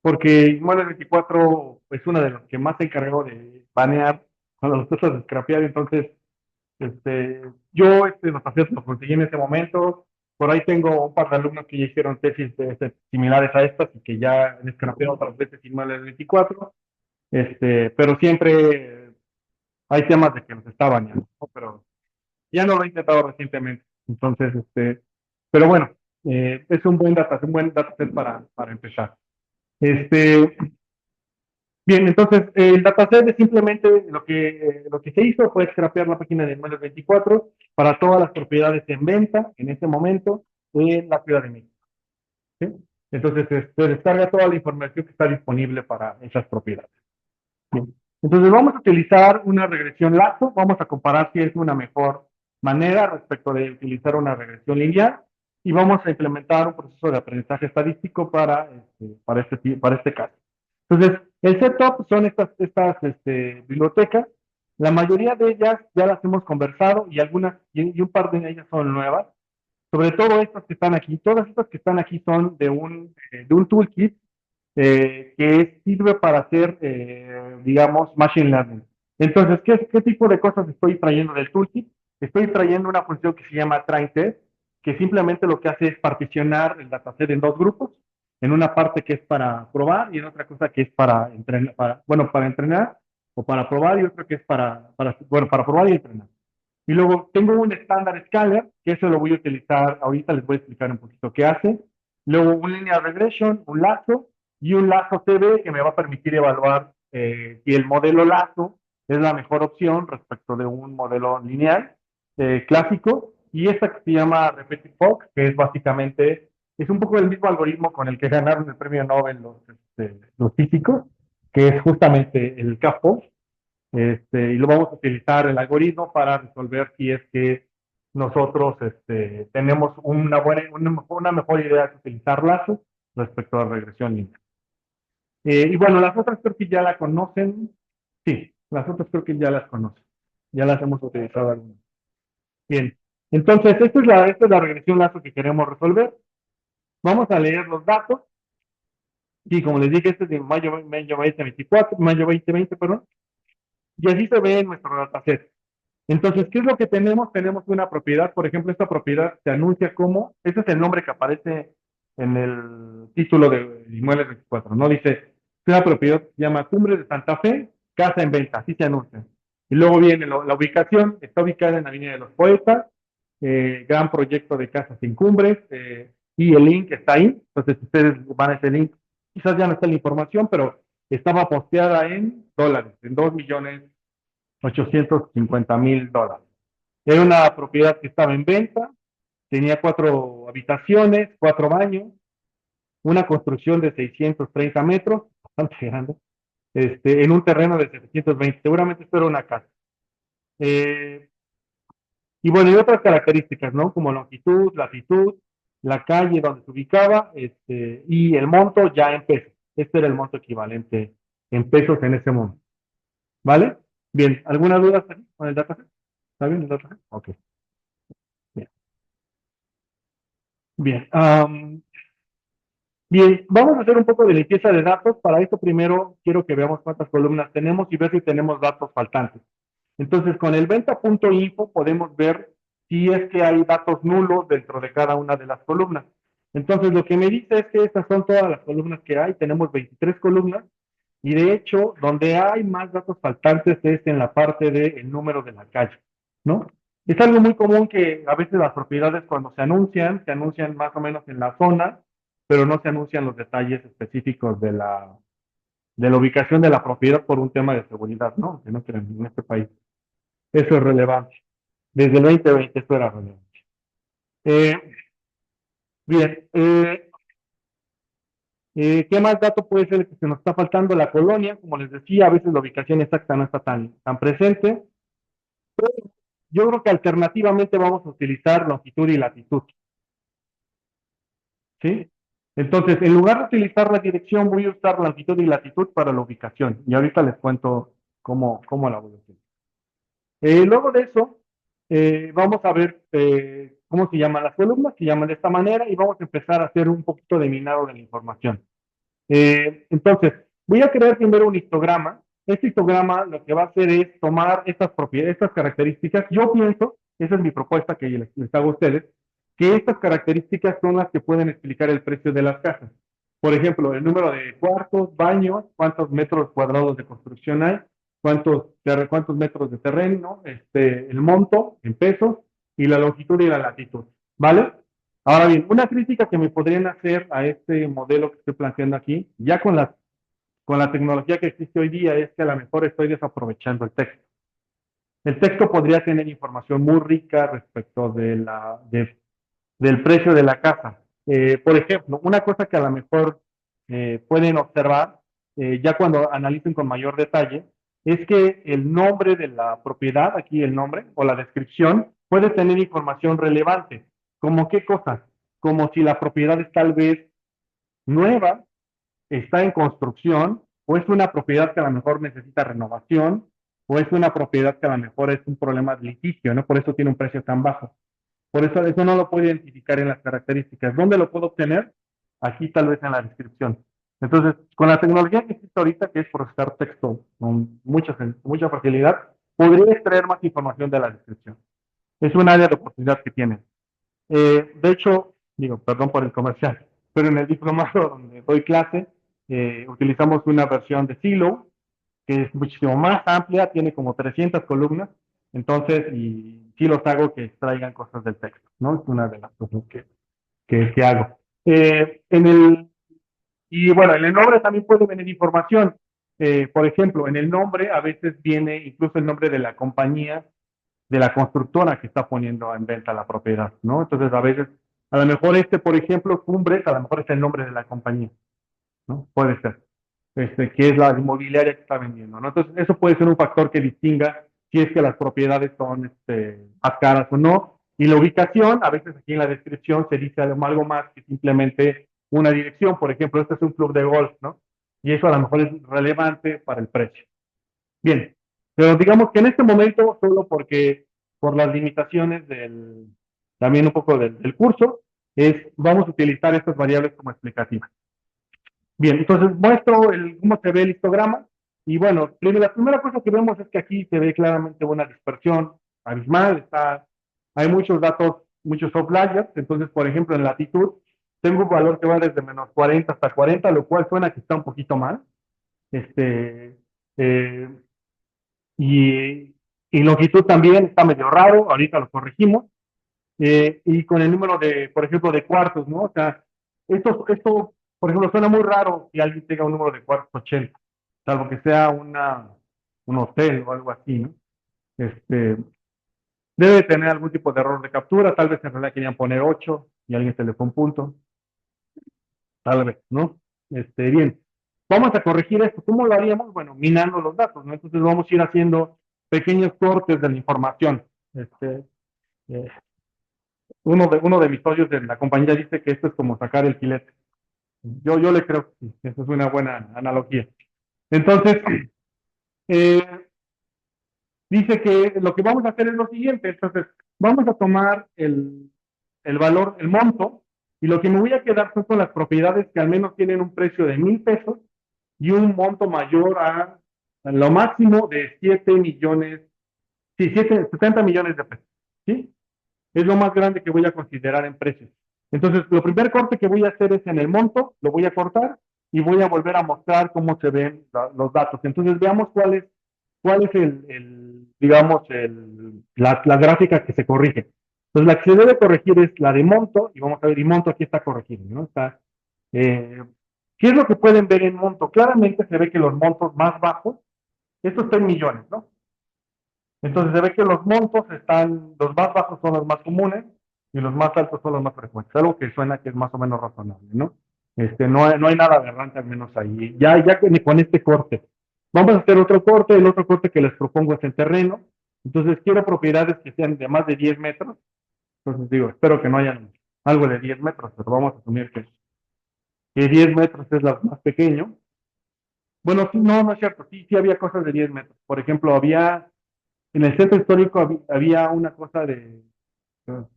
Speaker 1: porque Inmuebles 24 es una de las que más se encargó de banear cuando los cosas de scrapear, entonces Este, yo los pacientes los conseguí en ese momento. Por ahí tengo un par de alumnos que ya hicieron tesis similares a estas y que ya han escrapeado otras veces Inmuebles 24. Pero siempre hay temas de que los está bañando, ¿no? Pero ya no lo he intentado recientemente. Entonces, pero bueno, es un buen dataset para empezar. Este, Bien, entonces el dataset es simplemente lo que se hizo fue scrapear la página de Inmuebles 24 para todas las propiedades en venta en este momento en la Ciudad de México. ¿Sí? Entonces se descarga toda la información que está disponible para esas propiedades. Bien. Entonces vamos a utilizar una regresión lazo, vamos a comparar si es una mejor manera respecto de utilizar una regresión lineal y vamos a implementar un proceso de aprendizaje estadístico para este caso. Entonces, el setup son estas bibliotecas. La mayoría de ellas ya las hemos conversado y un par de ellas son nuevas. Sobre todo estas que están aquí. Todas estas que están aquí son de un toolkit que sirve para hacer, digamos, machine learning. Entonces, ¿qué tipo de cosas estoy trayendo del toolkit? Estoy trayendo una función que se llama train-test, que simplemente lo que hace es particionar el dataset en dos grupos, en una parte que es para probar y en otra cosa que es para entrenar, para entrenar o para probar y otra que es para probar y entrenar. Y luego tengo un estándar scaler, que eso lo voy a utilizar, ahorita les voy a explicar un poquito qué hace. Luego un linear regression, un lazo y un lazo CB que me va a permitir evaluar si el modelo lazo es la mejor opción respecto de un modelo lineal clásico. Y esta que se llama Repetitive Fox, que es básicamente, es un poco el mismo algoritmo con el que ganaron el premio Nobel los físicos, que es justamente el CAFO, y lo vamos a utilizar el algoritmo para resolver si es que nosotros tenemos una mejor idea de utilizar lazos respecto a la regresión lineal. Y bueno, las otras creo que ya la conocen. Sí, las otras creo que ya las conocen. Ya las hemos utilizado algunas. Bien, entonces esta es la regresión lazo que queremos resolver. Vamos a leer los datos. Y como les dije, este es de mayo 2024, mayo 2020, perdón. Y así se ve en nuestro dataset. Entonces, ¿qué es lo que tenemos? Tenemos una propiedad, por ejemplo, esta propiedad se anuncia como, ese es el nombre que aparece en el título de Inmuebles 24, ¿no? Dice, es una propiedad que se llama Cumbre de Santa Fe, casa en venta, así se anuncia. Y luego viene la ubicación, está ubicada en la Avenida de los Poetas, gran proyecto de casas en cumbres, y el link está ahí, entonces ustedes van a ese link, quizás ya no está la información, pero estaba posteada en dólares, en 2.850.000 dólares. Era una propiedad que estaba en venta, tenía 4 habitaciones, 4 baños, una construcción de 630 metros, bastante grande, en un terreno de 720. Seguramente esto era una casa. Eh, y bueno, y otras características, ¿no? Como longitud, latitud, la calle donde se ubicaba, y el monto ya en pesos. Este era el monto equivalente en pesos en ese momento, ¿vale? Bien, ¿alguna duda con el dataset? ¿Está bien el dataset? Ok, bien. Bien, bien, vamos a hacer un poco de limpieza de datos. Para esto primero quiero que veamos cuántas columnas tenemos y ver si tenemos datos faltantes. Entonces, con el venta.info podemos ver si es que hay datos nulos dentro de cada una de las columnas. Entonces, lo que me dice es que estas son todas las columnas que hay. Tenemos 23 columnas y de hecho, donde hay más datos faltantes es en la parte del número de la calle, ¿no? Es algo muy común que a veces las propiedades cuando se anuncian más o menos en la zona, pero no se anuncian los detalles específicos de la ubicación de la propiedad por un tema de seguridad, ¿no? Que no creen en este país. Eso es relevante. Desde el 2020 esto era relevante. Eh, bien, ¿qué más dato puede ser que se nos está faltando? La colonia, como les decía, a veces la ubicación exacta no está tan presente. Yo creo que alternativamente vamos a utilizar longitud y latitud, ¿sí? Entonces, en lugar de utilizar la dirección, voy a usar longitud y latitud para la ubicación. Y ahorita les cuento cómo la voy a utilizar. Luego de eso, vamos a ver cómo se llaman las columnas, se llaman de esta manera y vamos a empezar a hacer un poquito de minado de la información. Entonces, voy a crear primero un histograma. Este histograma lo que va a hacer es tomar estas propiedades, estas características. Yo pienso, esa es mi propuesta que les hago a ustedes, que estas características son las que pueden explicar el precio de las casas. Por ejemplo, el número de cuartos, baños, cuántos metros cuadrados de construcción hay, cuántos metros de terreno, el monto en pesos y la longitud y la latitud. ¿Vale? Ahora bien, una crítica que me podrían hacer a este modelo que estoy planteando aquí, ya con la tecnología que existe hoy día, es que a lo mejor estoy desaprovechando el texto. El texto podría tener información muy rica respecto del precio de la casa. Por ejemplo, una cosa que a lo mejor pueden observar, ya cuando analicen con mayor detalle, es que el nombre de la propiedad, aquí el nombre o la descripción, puede tener información relevante. ¿Como qué cosas? Como si la propiedad es tal vez nueva, está en construcción, o es una propiedad que a lo mejor necesita renovación, o es una propiedad que a lo mejor es un problema de litigio, ¿no? Por eso tiene un precio tan bajo. Por eso no lo puedo identificar en las características. ¿Dónde lo puedo obtener? Aquí tal vez en la descripción. Entonces, con la tecnología que existe ahorita, que es procesar texto con mucha facilidad, podría extraer más información de la descripción. Es un área de oportunidad que tiene. De hecho, digo, perdón por el comercial, pero en el diplomado donde doy clase, utilizamos una versión de Silo, que es muchísimo más amplia, tiene como 300 columnas, entonces, y sí los hago que extraigan cosas del texto, ¿no? Es una de las cosas que hago. Y bueno, en el nombre también puede venir información. Por ejemplo, en el nombre a veces viene incluso el nombre de la compañía, de la constructora que está poniendo en venta la propiedad, ¿no? Entonces, a veces, a lo mejor por ejemplo, Cumbres, a lo mejor es el nombre de la compañía, ¿no? Puede ser, que es la inmobiliaria que está vendiendo, ¿no? Entonces, eso puede ser un factor que distinga si es que las propiedades son más caras o no. Y la ubicación, a veces aquí en la descripción se dice algo más que simplemente una dirección. Por ejemplo, este es un club de golf, ¿no? Y eso a lo mejor es relevante para el precio. Bien, pero digamos que en este momento, solo porque por las limitaciones también un poco del curso, vamos a utilizar estas variables como explicativas. Bien, entonces muestro cómo se ve el histograma. Y bueno, la primera cosa que vemos es que aquí se ve claramente una dispersión abismal. Hay muchos datos, muchos outliers. Entonces, por ejemplo, en latitud, tengo un valor que va desde menos 40 hasta 40, lo cual suena que está un poquito mal. Este, eh, y, y longitud también está medio raro, ahorita lo corregimos. Y con el número por ejemplo, de cuartos, ¿no? O sea, esto, por ejemplo, suena muy raro que alguien tenga un número de cuartos 80, salvo que sea un hotel o algo así, ¿no? Este, debe tener algún tipo de error de captura, tal vez en realidad querían poner 8 y alguien se le fue un punto, tal vez, ¿no? Bien, vamos a corregir esto. ¿Cómo lo haríamos? Bueno, minando los datos, ¿no? Entonces vamos a ir haciendo pequeños cortes de la información. Eh, uno de mis socios de la compañía dice que esto es como sacar el filete. Yo le creo que sí, eso es una buena analogía. Entonces, eh, Dice que lo que vamos a hacer es lo siguiente, entonces vamos a tomar el valor, el monto, y lo que me voy a quedar son con las propiedades que al menos tienen un precio de 1,000 pesos y un monto mayor a lo máximo de 7 millones, sí, 70 millones de pesos, ¿sí? Es lo más grande que voy a considerar en precios. Entonces, lo primer corte que voy a hacer es en el monto, lo voy a cortar y voy a volver a mostrar cómo se ven los datos. Entonces, veamos cuál es digamos, la gráfica que se corrige. Entonces, la que se debe corregir es la de monto, y vamos a ver, y monto aquí está corregido, ¿no? Eh, ¿Qué es lo que pueden ver en monto? Claramente se ve que los montos más bajos, esto está en millones, ¿no? Entonces se ve que los montos los más bajos son los más comunes y los más altos son los más frecuentes. Algo que suena que es más o menos razonable, ¿no? No hay nada aberrante al menos ahí. Ya con este corte. Vamos a hacer otro corte. El otro corte que les propongo es en terreno. Entonces quiero propiedades que sean de más de 10 metros. Entonces digo, espero que no haya algo de 10 metros, pero vamos a asumir que 10 metros es la más pequeño. Bueno, sí, no es cierto. Sí, sí había cosas de 10 metros. Por ejemplo, en el centro histórico había una cosa de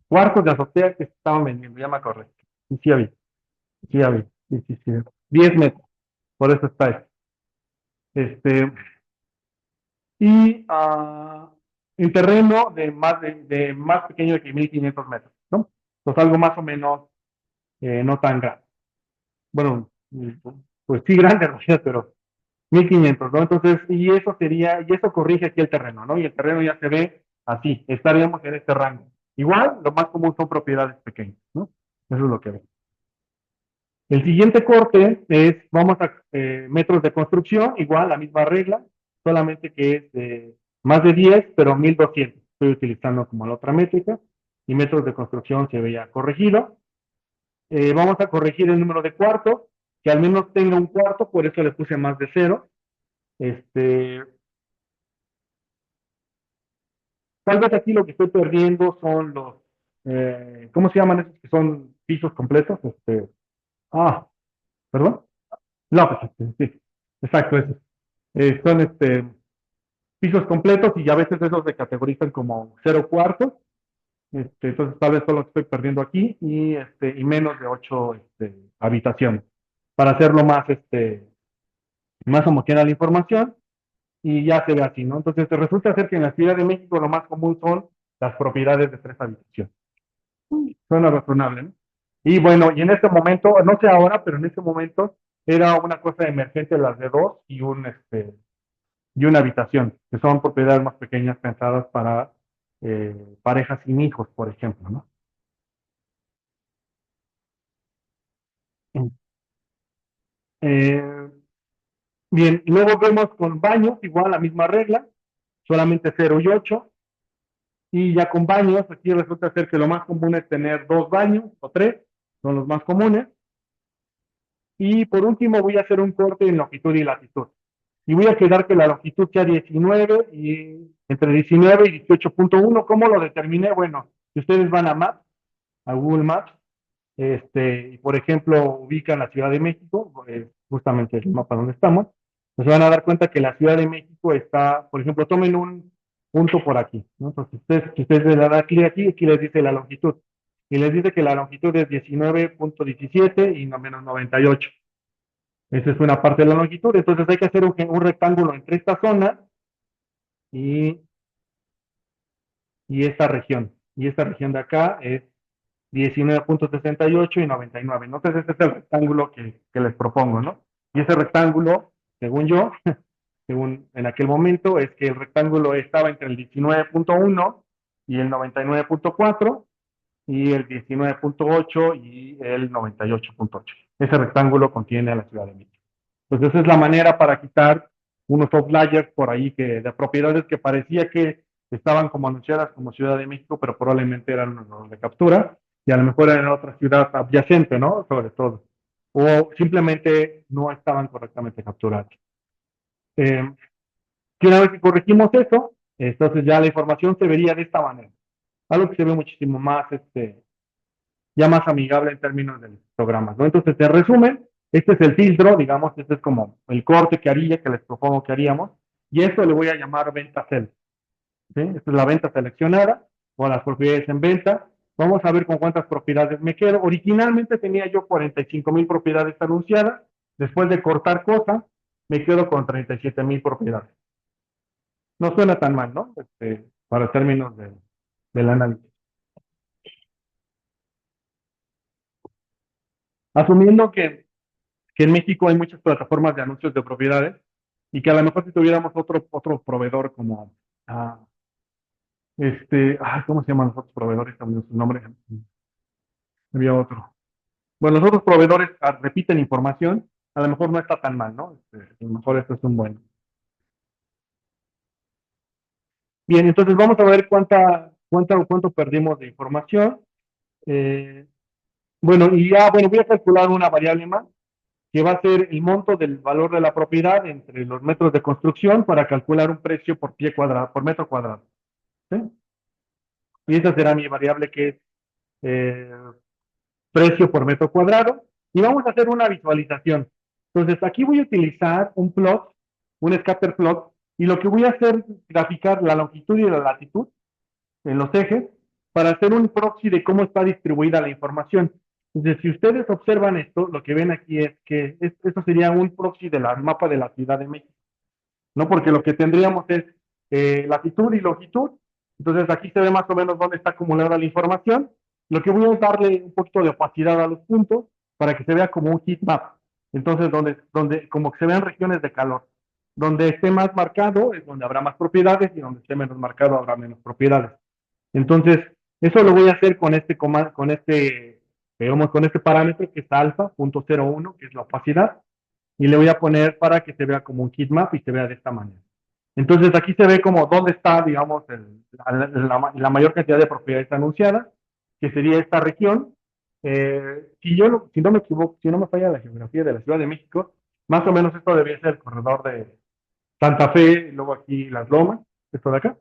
Speaker 1: cuartos de azotea que se estaban vendiendo, ya me acordé. Y sí había, sí, sí, sí. 10 metros, por eso está eso. Este, y en terreno de más pequeño de que 1,500 metros, ¿no? Entonces algo más o menos no tan grande. Bueno, pues sí grande en realidad, pero 1,500, ¿no? Entonces, y eso corrige aquí el terreno, ¿no? Y el terreno ya se ve así, estaríamos en este rango. Igual, lo más común son propiedades pequeñas, ¿no? Eso es lo que ve. El siguiente corte es, vamos a metros de construcción, igual, la misma regla, solamente que es más de 10, pero 1,200. Estoy utilizando como la otra métrica, y metros de construcción se veía corregido. Vamos a corregir el número de cuartos, que al menos tenga un cuarto, por eso le puse más de cero. Este, Tal vez aquí lo que estoy perdiendo son ¿cómo se llaman esos que son pisos completos? Ah, ¿perdón? No, pues, sí, exacto, esos. Son pisos completos y a veces esos se categorizan como 0 cuartos. Entonces tal vez solo estoy perdiendo aquí y menos de 8 habitaciones para hacerlo más homogénea la información y ya se ve así, ¿no? Entonces resulta ser que en la Ciudad de México lo más común son las propiedades de 3 habitaciones. Suena razonable, ¿no? Y bueno, y en este momento, no sé ahora, pero en este momento era una cosa emergente las de dos y una habitación, que son propiedades más pequeñas pensadas para parejas sin hijos, por ejemplo, ¿no? Eh, Bien, luego vemos con baños, igual la misma regla, solamente 0 y 8, y ya con baños, aquí resulta ser que lo más común es tener 2 baños o 3, son los más comunes, y por último voy a hacer un corte en longitud y latitud. Y voy a quedar que la longitud sea 19 y entre 19 y 18,1. ¿Cómo lo determiné? Bueno, si ustedes van a Google Maps, y por ejemplo ubican la Ciudad de México, justamente el mapa donde estamos, pues se van a dar cuenta que la Ciudad de México está, por ejemplo, tomen un punto por aquí, ¿no? Entonces, si ustedes le dan clic aquí les dice la longitud. Y les dice que la longitud es 19,17 y no menos 98. Esa es una parte de la longitud. Entonces hay que hacer un rectángulo entre esta zona y, y esta región. Y esta región de acá es 19,68 y 99. Entonces este es el rectángulo que les propongo, ¿no? Y ese rectángulo, según yo, según en aquel momento, es que el rectángulo estaba entre el 19,1 y el 99,4 y el 19,8 y el 98,8. Ese rectángulo contiene a la Ciudad de México. Entonces esa es la manera para quitar unos outliers por ahí de propiedades que parecía que estaban como anunciadas como Ciudad de México, pero probablemente eran un error de captura y a lo mejor eran otra ciudad adyacente, ¿no? Sobre todo. O simplemente no estaban correctamente capturadas. Eh, y una vez que corregimos eso, entonces ya la información se vería de esta manera. Algo que se ve muchísimo más, ya más amigable en términos de los programas, ¿no? Entonces, en resumen, este es el filtro, digamos, es como el corte que les propongo que haríamos, y esto le voy a llamar venta cel. ¿sí? Esta es la venta seleccionada o las propiedades en venta. Vamos a ver con cuántas propiedades me quedo. Originalmente tenía yo 45,000 propiedades anunciadas. Después de cortar cosas, me quedo con 37,000 propiedades. No suena tan mal, ¿no? Para términos del análisis. Asumiendo que en México hay muchas plataformas de anuncios de propiedades y que a lo mejor si tuviéramos otro proveedor como, ah, ¿cómo se llaman los otros proveedores? También su nombre, había otro. Bueno, los otros proveedores repiten información, a lo mejor no está tan mal, ¿no? A lo mejor esto es un buen. Bien, entonces vamos a ver cuánto perdimos de información. Eh, bueno, bueno, voy a calcular una variable más, que va a ser el monto del valor de la propiedad entre los metros de construcción para calcular un precio por pie cuadrado, por metro cuadrado. ¿Sí? Y esa será mi variable que es eh, precio por metro cuadrado. Y vamos a hacer una visualización. Entonces, aquí voy a utilizar un plot, un scatter plot, y lo que voy a hacer es graficar la longitud y la latitud en los ejes para hacer un proxy de cómo está distribuida la información. Entonces, si ustedes observan esto, lo que ven aquí es que esto sería un proxy del mapa de la Ciudad de México, ¿no? Porque lo que tendríamos es latitud y longitud. Entonces, aquí se ve más o menos dónde está acumulada la información. Lo que voy a es darle un poquito de opacidad a los puntos para que se vea como un heat map. Entonces, como que se vean regiones de calor. Donde esté más marcado es donde habrá más propiedades y donde esté menos marcado habrá menos propiedades. Entonces, eso lo voy a hacer digamos, con este parámetro que es alfa, 0.01, que es la opacidad, y le voy a poner para que se vea como un heatmap y se vea de esta manera. Entonces, aquí se ve como dónde está, digamos, la mayor cantidad de propiedades anunciadas, que sería esta región. Si no me equivoco, si no me falla la geografía de la Ciudad de México, más o menos esto debería ser el corredor de Santa Fe, y luego aquí Las Lomas, esto de acá.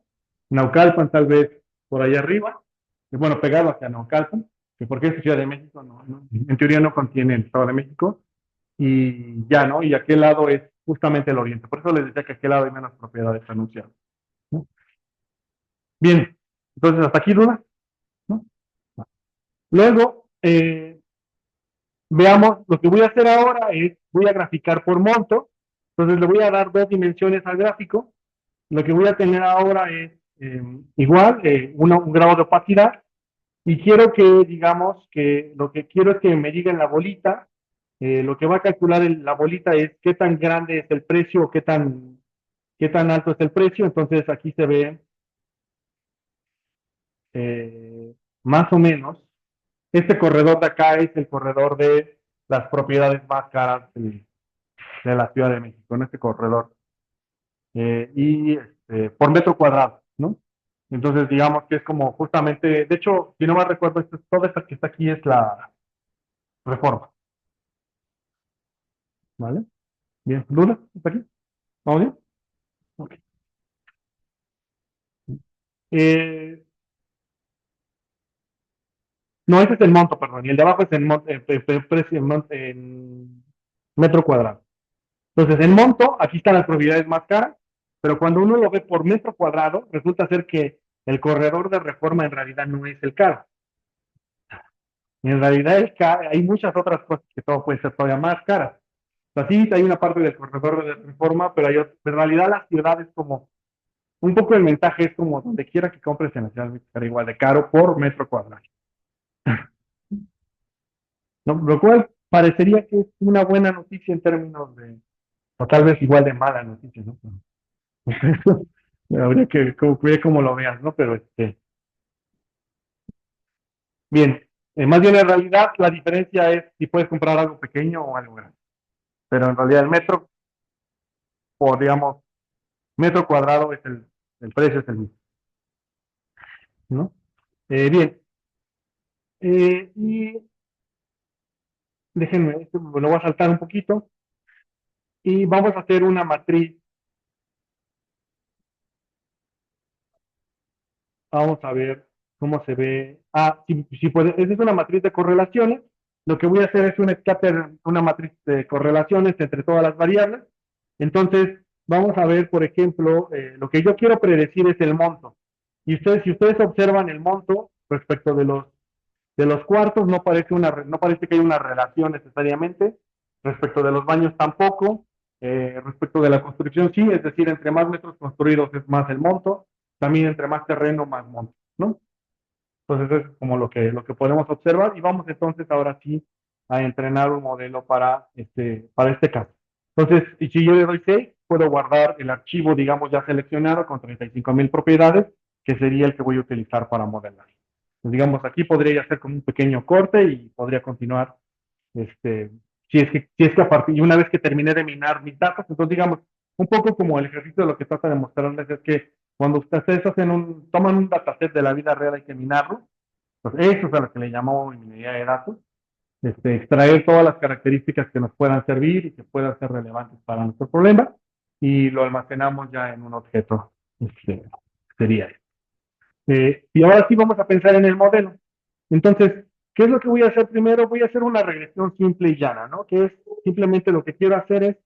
Speaker 1: Naucalpan tal vez por allá arriba, y bueno, pegado hacia Naucalpan, que porque es Ciudad de México, en teoría no contiene el Estado de México, y ya, ¿no? Y aquel lado es justamente el oriente. Por eso les decía que aquel lado hay menos propiedades anunciadas, ¿no? Bien, entonces hasta aquí dudas, ¿no? Luego, veamos, lo que voy a hacer ahora es, voy a graficar por monto, entonces le voy a dar dos dimensiones al gráfico. Lo que voy a tener ahora es igual, un grado de opacidad, y quiero que, digamos, que lo que quiero es que me diga en la bolita, lo que va a calcular la bolita es qué tan grande es el precio o qué tan alto es el precio. Entonces aquí se ve más o menos, este corredor de acá es el corredor de las propiedades más caras de la Ciudad de México, en este corredor. Y por metro cuadrado, ¿no? Entonces, digamos que es como justamente, de hecho, si no me recuerdo, toda esta que está aquí es la reforma, ¿vale? Bien, ¿duda? ¿Está aquí? ¿Vamos bien? Ok. Eh, no, ese es el monto, perdón, y el de abajo es el precio en metro cuadrado. Entonces, en monto, aquí están las propiedades más caras, pero cuando uno lo ve por metro cuadrado, resulta ser que el corredor de reforma en realidad no es el caro. En realidad hay muchas otras cosas que todo puede ser todavía más caras. O sea, sí, hay una parte del corredor de reforma, pero en realidad la ciudad es como, un poco el mensaje es como donde quiera que compres en la ciudad de estar igual de caro por metro cuadrado. ¿No? Lo cual parecería que es una buena noticia en términos o tal vez igual de mala noticia, ¿no? Habría que ver cómo lo veas, ¿no? Pero bien, más bien en realidad la diferencia es si puedes comprar algo pequeño o algo grande. Pero en realidad el metro, por digamos, metro cuadrado el precio es el mismo, ¿no? Bien, y déjenme, lo voy a saltar un poquito y vamos a hacer una matriz. Vamos a ver cómo se ve. Si puede, esa es una matriz de correlaciones. Lo que voy a hacer es un scatter, una matriz de correlaciones entre todas las variables. Entonces, vamos a ver, por ejemplo, lo que yo quiero predecir es el monto. Y ustedes, si ustedes observan el monto respecto de los cuartos, no parece que haya una relación necesariamente, respecto de los baños tampoco, respecto de la construcción sí, es decir, entre más metros construidos es más el monto, también entre más terreno, más monto, ¿no? Entonces es como lo que podemos observar y vamos entonces ahora sí a entrenar un modelo para este caso. Entonces, y si yo le doy 6, puedo guardar el archivo, digamos, ya seleccionado con 35,000 propiedades, que sería el que voy a utilizar para modelar. Pues, digamos, aquí podría hacer como un pequeño corte y podría continuar, este, si es que a partir, y una vez que terminé de minar mis datos, entonces digamos, un poco como el ejercicio de lo que trata de mostrarles es que cuando ustedes toman un dataset de la vida real hay que minarlo, pues eso es a lo que le llamamos minería de datos, extraer todas las características que nos puedan servir y que puedan ser relevantes para nuestro problema y lo almacenamos ya en un objeto, sería eso. Y ahora sí vamos a pensar en el modelo. Entonces, ¿qué es lo que voy a hacer primero? Voy a hacer una regresión simple y llana, ¿no? Que es simplemente lo que quiero hacer es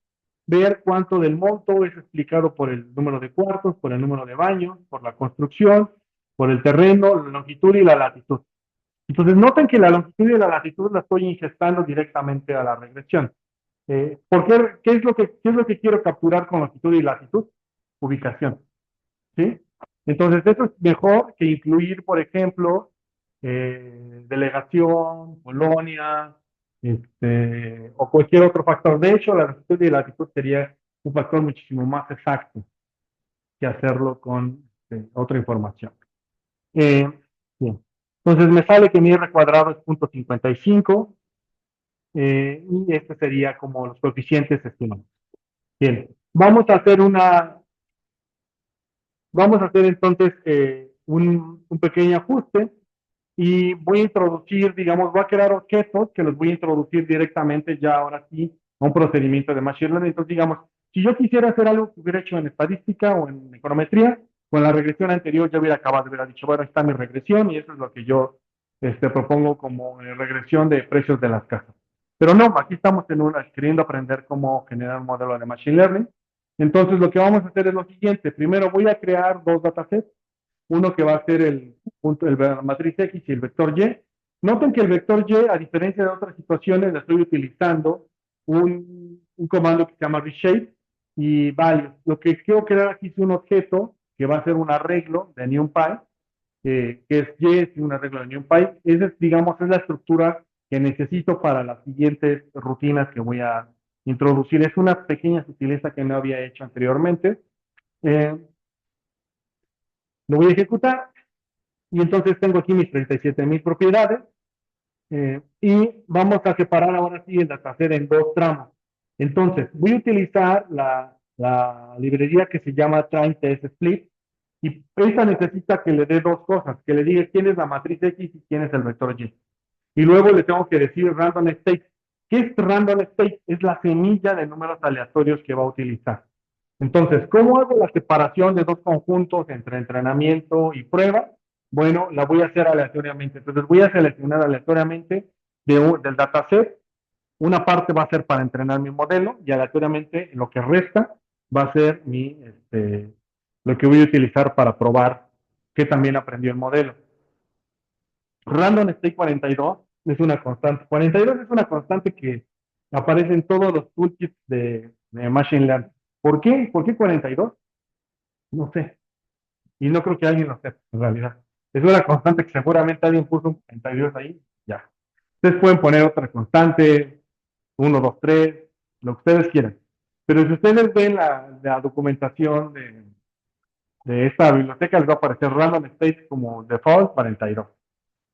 Speaker 1: ver cuánto del monto es explicado por el número de cuartos, por el número de baños, por la construcción, por el terreno, la longitud y la latitud. Entonces, noten que la longitud y la latitud la estoy ingestando directamente a la regresión. ¿Por qué, qué es lo que quiero capturar con longitud y latitud? Ubicación. ¿Sí? Entonces, eso es mejor que incluir, por ejemplo, delegación, colonia, o cualquier otro factor. De hecho, la latitud y la latitud sería un factor muchísimo más exacto que hacerlo con otra información. Eh, bien. Entonces, me sale que mi R cuadrado es 0.55 y este sería como los coeficientes estimados. Bien, vamos a hacer entonces un pequeño ajuste y voy a introducir, digamos, voy a crear objetos que los voy a introducir directamente ya ahora sí a un procedimiento de Machine Learning. Entonces, digamos, si yo quisiera hacer algo que hubiera hecho en estadística o en econometría, con la regresión anterior ya hubiera acabado, hubiera dicho, bueno, está mi regresión y eso es lo que yo propongo como regresión de precios de las casas. Pero no, aquí estamos queriendo aprender cómo generar un modelo de Machine Learning. Entonces, lo que vamos a hacer es lo siguiente. Primero voy a crear dos datasets, uno que va a ser la matriz X y el vector Y. Noten que el vector Y, a diferencia de otras situaciones, le estoy utilizando un comando que se llama reshape y value. Lo que quiero crear aquí es un objeto que va a ser un arreglo de NumPy, que es Y, es un arreglo de NumPy. Esa es, digamos, es la estructura que necesito para las siguientes rutinas que voy a introducir. Es una pequeña sutileza que no había hecho anteriormente. Eh, lo voy a ejecutar y entonces tengo aquí mis 37,000 propiedades y vamos a separar ahora sí el dataset en dos tramos. Entonces, voy a utilizar la librería que se llama Time Test Split y esa necesita que le dé dos cosas, que le diga quién es la matriz X y quién es el vector Y. Y luego le tengo que decir random state. ¿Qué es random state? Es la semilla de números aleatorios que va a utilizar. Entonces, ¿cómo hago la separación de dos conjuntos entre entrenamiento y prueba? Bueno, la voy a hacer aleatoriamente. Entonces, voy a seleccionar aleatoriamente del dataset. Una parte va a ser para entrenar mi modelo y aleatoriamente lo que resta va a ser lo que voy a utilizar para probar que también aprendió el modelo. Random State 42 es una constante. 42 es una constante que aparece en todos los toolkits de Machine Learning. ¿Por qué? ¿Por qué 42? No sé. Y no creo que alguien lo sepa, en realidad. Es una constante que seguramente alguien puso un 42 ahí. Ya. Ustedes pueden poner otra constante, 1, 2, 3, lo que ustedes quieran. Pero si ustedes ven la documentación de esta biblioteca, les va a aparecer Random State como default 42.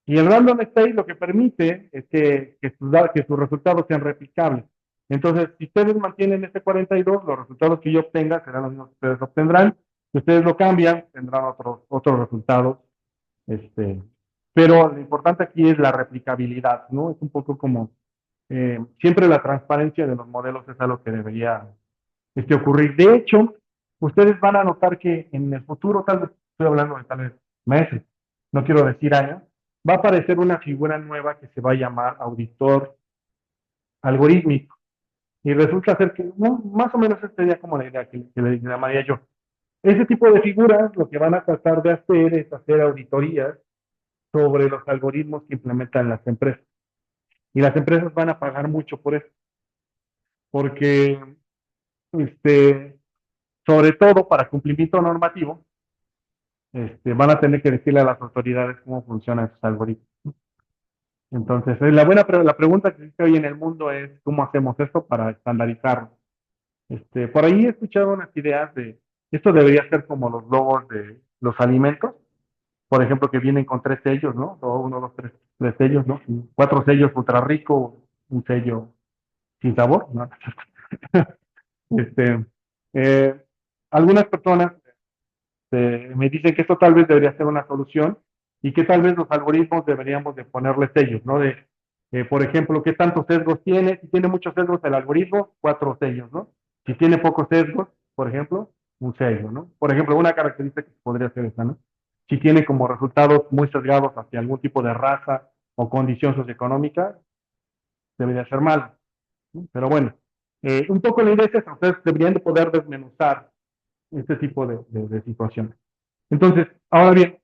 Speaker 1: Y el random state lo que permite es que sus resultados sean replicables. Entonces, si ustedes mantienen este 42, los resultados que yo obtenga serán los mismos que ustedes obtendrán. Si ustedes lo cambian, tendrán otros resultados. Este, pero lo importante aquí es la replicabilidad, ¿no? Es un poco como siempre la transparencia de los modelos es algo que debería ocurrir. De hecho, ustedes van a notar que en el futuro, tal vez estoy hablando de tal vez meses, no quiero decir años, va a aparecer una figura nueva que se va a llamar auditor algorítmico. Y resulta ser que, no, más o menos esta sería como la idea que le llamaría yo. Ese tipo de figuras lo que van a tratar de hacer es hacer auditorías sobre los algoritmos que implementan las empresas. Y las empresas van a pagar mucho por eso, porque este, sobre todo para cumplimiento normativo, van a tener que decirle a las autoridades cómo funcionan esos algoritmos. Entonces, la pregunta que existe hoy en el mundo es cómo hacemos esto para estandarizarlo. Por ahí he escuchado unas ideas de, esto debería ser como los logos de los alimentos, por ejemplo, que vienen con 3 sellos, ¿no? O uno, dos, tres sellos, ¿no? 4 sellos ultra rico, un sello sin sabor, ¿no? Este, eh, algunas personas me dicen que esto tal vez debería ser una solución y que tal vez los algoritmos deberíamos de ponerle sellos, ¿no? Por ejemplo, qué tantos sesgos tiene. Si tiene muchos sesgos el algoritmo, 4 sellos, ¿no? Si tiene pocos sesgos, por ejemplo, un sello, ¿no? Por ejemplo, una característica que podría ser esta, ¿no? Si tiene como resultados muy sesgados hacia algún tipo de raza o condición socioeconómica, debería ser malo, ¿no? Pero bueno, un poco la idea es esa, ustedes deberían de poder desmenuzar este tipo de situaciones. Entonces, ahora bien,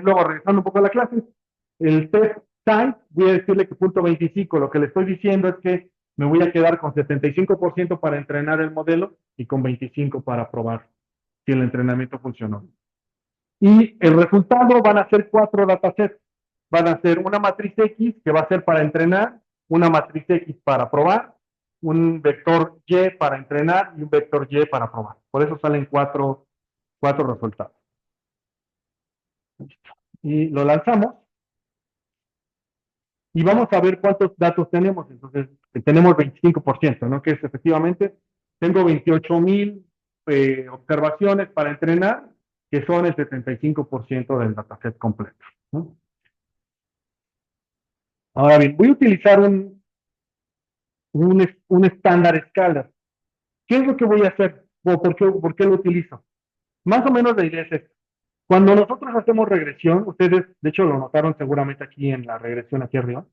Speaker 1: luego regresando un poco a la clase, el test type, voy a decirle que punto 25, lo que le estoy diciendo es que me voy a quedar con 75% para entrenar el modelo y con 25% para probar si el entrenamiento funcionó. Y el resultado van a ser 4 datasets. Van a ser una matriz X que va a ser para entrenar, una matriz X para probar, un vector Y para entrenar y un vector Y para probar. Por eso salen cuatro resultados. Y lo lanzamos y vamos a ver cuántos datos tenemos. Entonces, tenemos 25%, ¿no? Que es efectivamente, tengo 28,000 observaciones para entrenar, que son el 75% del dataset completo, ¿no? Ahora bien, voy a utilizar un estándar escala. ¿Qué es lo que voy a hacer? ¿O por qué lo utilizo? Más o menos la idea es esta. Cuando nosotros hacemos regresión, ustedes, de hecho, lo notaron seguramente aquí en la regresión aquí arriba,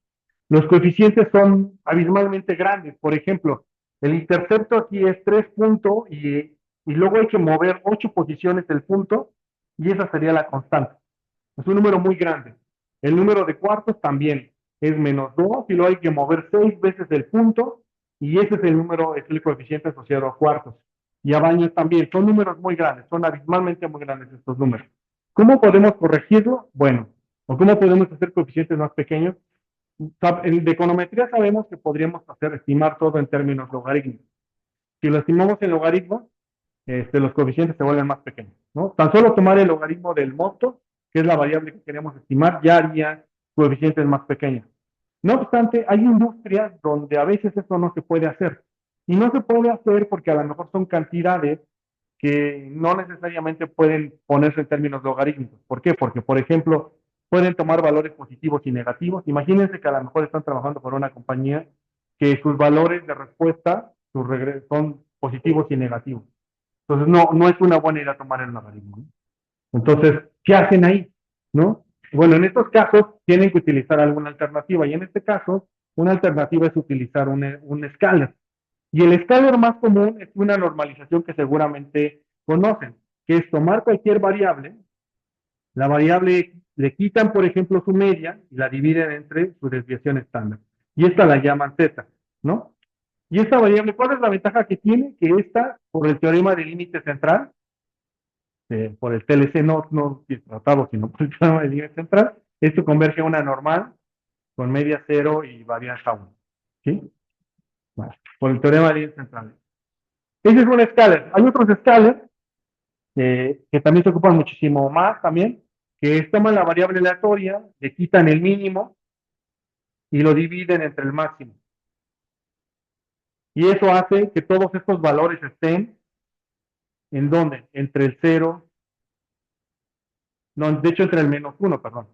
Speaker 1: los coeficientes son abismalmente grandes. Por ejemplo, el intercepto aquí es 3 puntos y luego hay que mover 8 posiciones del punto y esa sería la constante. Es un número muy grande. El número de cuartos también es -2 y luego hay que mover 6 veces el punto y ese es el número, es el coeficiente asociado a cuartos. Y a baños también. Son números muy grandes, son abismalmente muy grandes estos números. ¿Cómo podemos corregirlo? Bueno, o cómo podemos hacer coeficientes más pequeños. De econometría sabemos que podríamos estimar todo en términos logarítmicos. Si lo estimamos en logaritmos, los coeficientes se vuelven más pequeños, ¿no? Tan solo tomar el logaritmo del monto, que es la variable que queremos estimar, ya haría coeficientes más pequeños. No obstante, hay industrias donde a veces eso no se puede hacer. Y no se puede hacer porque a lo mejor son cantidades que no necesariamente pueden ponerse en términos logarítmicos. ¿Por qué? Porque, por ejemplo, pueden tomar valores positivos y negativos. Imagínense que a lo mejor están trabajando por una compañía que sus valores de respuesta son positivos y negativos. Entonces, no es una buena idea tomar el logaritmo, ¿no? Entonces, ¿qué hacen ahí? ¿No? Bueno, en estos casos tienen que utilizar alguna alternativa y en este caso, una alternativa es utilizar un escáner. Y el escáner más común es una normalización que seguramente conocen, que es tomar cualquier variable, la variable le quitan, por ejemplo, su media y la dividen entre su desviación estándar. Y esta la llaman z, ¿no? Y esta variable, ¿cuál es la ventaja que tiene? Que esta, por el teorema del límite central, por el TLC no tratado, sino por el teorema del límite central, esto converge a una normal con media 0 y varianza 1. ¿Sí? Bueno, por el teorema del límite central. Ese es un escáner. Hay otros escalers que también se ocupan muchísimo más también, que es toman la variable aleatoria, le quitan el mínimo y lo dividen entre el máximo. Y eso hace que todos estos valores estén ¿en dónde? Entre el 0, no, de hecho entre el -1, perdón.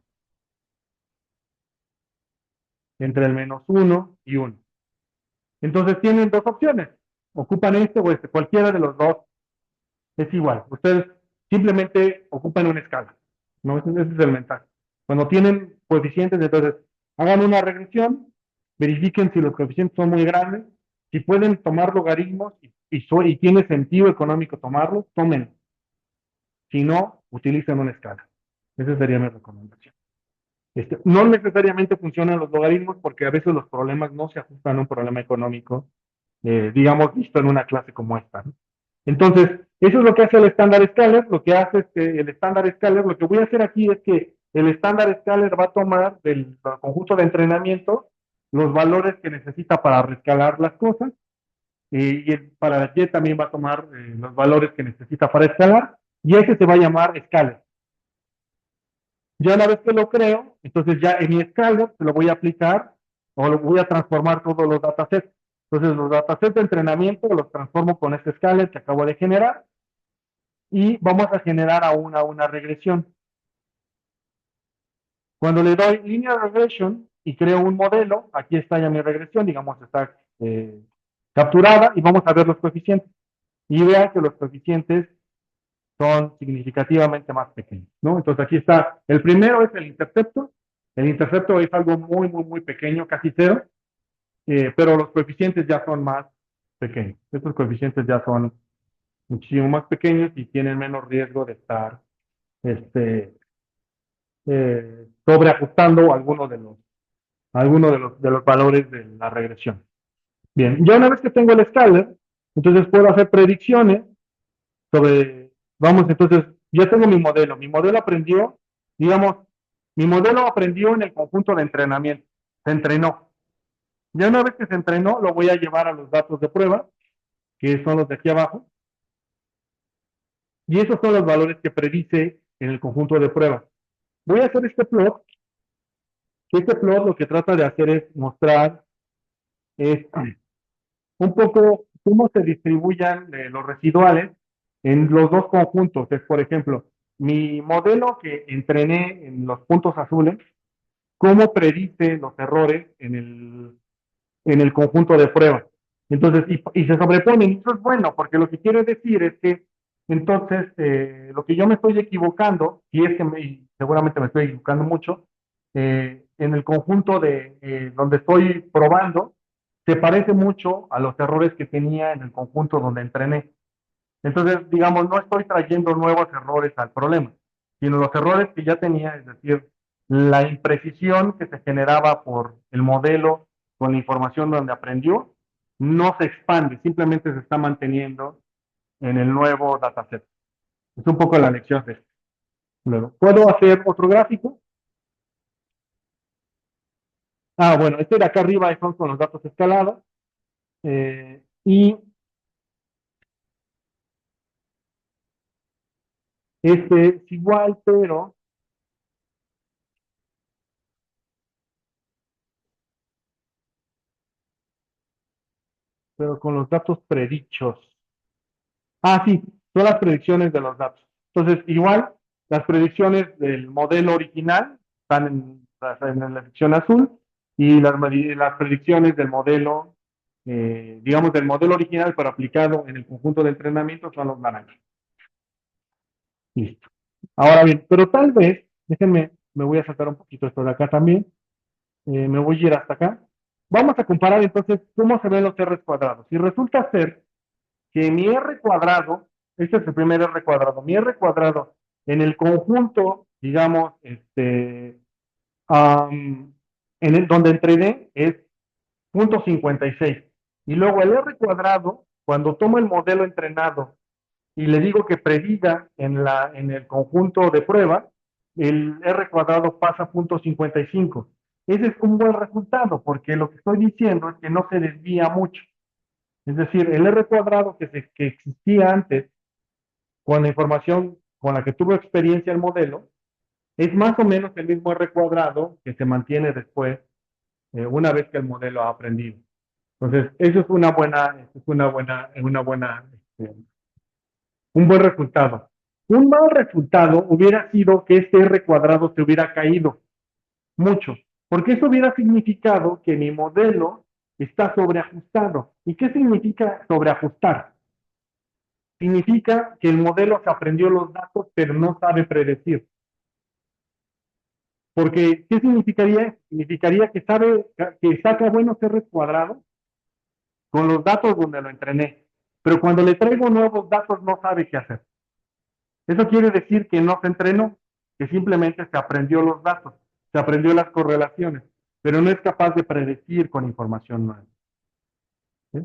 Speaker 1: Entre el -1 y 1. Entonces tienen dos opciones. Ocupan este o este, cualquiera de los dos es igual. Ustedes simplemente ocupan una escala, ¿no? Ese es el mensaje. Cuando tienen coeficientes, entonces hagan una regresión, verifiquen si los coeficientes son muy grandes, si pueden tomar logaritmos y tiene sentido económico tomarlos, tomen. Si no, utilicen una escala. Esa sería mi recomendación. No necesariamente funcionan los logaritmos porque a veces los problemas no se ajustan a un problema económico, digamos, visto en una clase como esta, ¿no? Entonces, eso es lo que hace el estándar Scaler. Lo que hace el estándar Scaler, lo que voy a hacer aquí es que el estándar Scaler va a tomar del conjunto de entrenamiento los valores que necesita para rescalar las cosas, para Y también va a tomar los valores que necesita para escalar, y ese se va a llamar Scaler. Ya una vez que lo creo, entonces ya en mi Scaler se lo voy a aplicar o lo voy a transformar todos los datasets. Entonces los datasets de entrenamiento los transformo con este Scaler que acabo de generar y vamos a generar aún una regresión. Cuando le doy linear regression y creo un modelo, aquí está ya mi regresión, digamos, está capturada y vamos a ver los coeficientes. Y vean que los coeficientes son significativamente más pequeños, ¿no? Entonces aquí está, el primero es el intercepto es algo muy, muy, muy pequeño, casi cero, pero los coeficientes ya son más pequeños. Estos coeficientes ya son muchísimo más pequeños y tienen menos riesgo de estar este, sobreajustando algunos de los valores de la regresión. Bien, ya una vez que tengo el escaler, entonces puedo hacer predicciones sobre, vamos, entonces, ya tengo mi modelo aprendió, digamos, mi modelo aprendió en el conjunto de entrenamiento, se entrenó. Ya una vez que se entrenó, lo voy a llevar a los datos de prueba, que son los de aquí abajo, y esos son los valores que predice en el conjunto de prueba. Voy a hacer este plot, que este plot lo que trata de hacer es mostrar es, un poco cómo se distribuyan los residuales en los dos conjuntos. Es, por ejemplo, mi modelo que entrené en los puntos azules, cómo predice los errores en el conjunto de pruebas. Entonces, y se sobreponen. Y eso es bueno, porque lo que quiere decir es que entonces lo que yo me estoy equivocando, y es que seguramente me estoy equivocando mucho, en el conjunto de donde estoy probando, se parece mucho a los errores que tenía en el conjunto donde entrené. Entonces, digamos, no estoy trayendo nuevos errores al problema, sino los errores que ya tenía, es decir, la imprecisión que se generaba por el modelo con la información donde aprendió, no se expande, simplemente se está manteniendo en el nuevo dataset. Es un poco la lección de esto. Luego, ¿puedo hacer otro gráfico? Bueno, este de acá arriba son con los datos escalados. Y este es igual, pero con los datos predichos. Sí, son las predicciones de los datos. Entonces, igual, las predicciones del modelo original están en la sección azul y las predicciones del modelo, digamos, del modelo original, pero aplicado en el conjunto de entrenamiento son los naranjas. Listo. Ahora bien, pero tal vez, déjenme, me voy a sacar un poquito esto de acá también, me voy a ir hasta acá. Vamos a comparar entonces cómo se ven los R cuadrados. Y resulta ser que mi R cuadrado, este es el primer R cuadrado, mi R cuadrado en el conjunto, digamos, en el donde entrené es 0.56. Y luego el R cuadrado, cuando tomo el modelo entrenado y le digo que prediga en el conjunto de prueba, el R cuadrado pasa a 0.55. Ese es un buen resultado, porque lo que estoy diciendo es que no se desvía mucho. Es decir, el R cuadrado que existía antes con la información con la que tuvo experiencia el modelo es más o menos el mismo R cuadrado que se mantiene después, una vez que el modelo ha aprendido. Entonces, eso es un buen resultado. Un mal resultado hubiera sido que este R cuadrado se hubiera caído mucho, porque eso hubiera significado que mi modelo está sobreajustado. ¿Y qué significa sobreajustar? Significa que el modelo se aprendió los datos, pero no sabe predecir. Porque, ¿qué significaría? Significaría que saca buenos R cuadrados con los datos donde lo entrené. Pero cuando le traigo nuevos datos, no sabe qué hacer. Eso quiere decir que no se entrenó, que simplemente se aprendió los datos, se aprendió las correlaciones, pero no es capaz de predecir con información nueva. ¿Sí?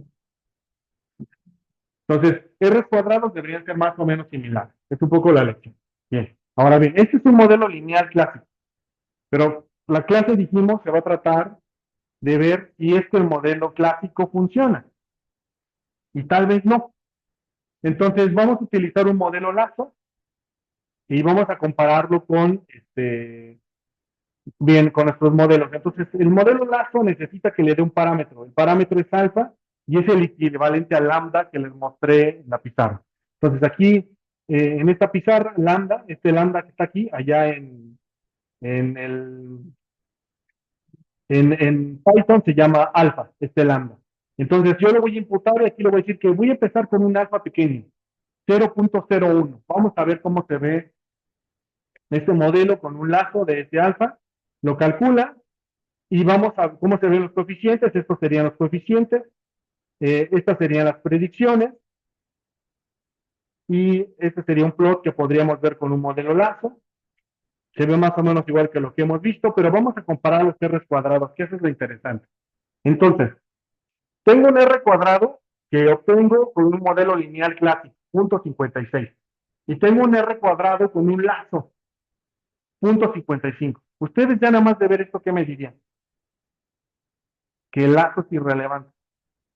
Speaker 1: Entonces, R cuadrados deberían ser más o menos similares. Es un poco la lección. Bien. Ahora bien, este es un modelo lineal clásico, pero la clase, dijimos, se va a tratar de ver si este modelo clásico funciona. Y tal vez no. Entonces, vamos a utilizar un modelo lazo y vamos a compararlo con bien, con nuestros modelos. Entonces, el modelo lazo necesita que le dé un parámetro. El parámetro es alfa y es el equivalente a lambda que les mostré en la pizarra. Entonces, aquí, en esta pizarra, lambda, este lambda que está aquí, allá en, el, en Python se llama alfa, este lambda. Entonces, yo le voy a imputar y aquí le voy a decir que voy a empezar con un alfa pequeño, 0.01. Vamos a ver cómo se ve este modelo con un lazo de ese alfa. Lo calcula y vamos a cómo se ven los coeficientes. Estos serían los coeficientes, estas serían las predicciones y este sería un plot que podríamos ver con un modelo lazo. Se ve más o menos igual que lo que hemos visto, pero vamos a comparar los R cuadrados, que eso es lo interesante. Entonces, tengo un R cuadrado que obtengo con un modelo lineal clásico, punto 56. Y tengo un R cuadrado con un lazo, punto 55. Ustedes ya nada más de ver esto, ¿qué me dirían? Que el lazo es irrelevante,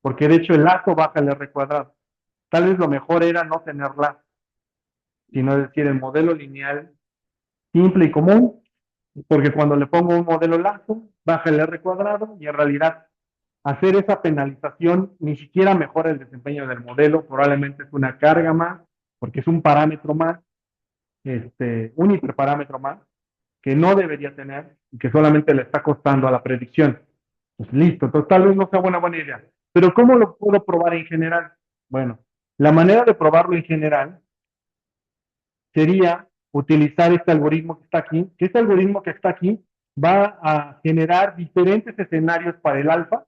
Speaker 1: porque de hecho el lazo baja el R cuadrado. Tal vez lo mejor era no tener lazo, sino decir el modelo lineal simple y común, porque cuando le pongo un modelo lazo, baja el R cuadrado y en realidad hacer esa penalización ni siquiera mejora el desempeño del modelo, probablemente es una carga más, porque es un parámetro más, un hiperparámetro más, que no debería tener y que solamente le está costando a la predicción. Pues listo, entonces tal vez no sea una buena idea. Pero ¿cómo lo puedo probar en general? Bueno, la manera de probarlo en general sería utilizar este algoritmo que está aquí, que este algoritmo que está aquí va a generar diferentes escenarios para el alfa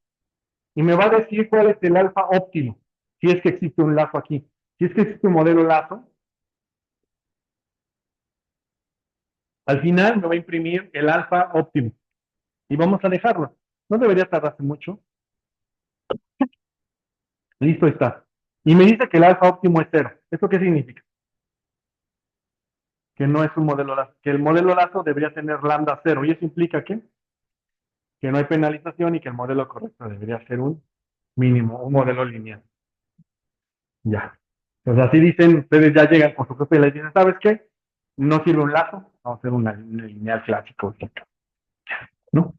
Speaker 1: y me va a decir cuál es el alfa óptimo, si es que existe un lazo aquí. Si es que existe un modelo lazo, al final me va a imprimir el alfa óptimo y vamos a dejarlo. No debería tardarse mucho. Listo está. Y me dice que el alfa óptimo es cero. ¿Esto qué significa? Que no es un modelo lazo, que el modelo lazo debería tener lambda cero. ¿Y eso implica qué? Que no hay penalización y que el modelo correcto debería ser un mínimo, un modelo lineal. Ya. Pues así dicen, ustedes ya llegan con su jefe y les dicen, ¿sabes qué? No sirve un lazo, vamos a hacer una lineal clásico, ¿no?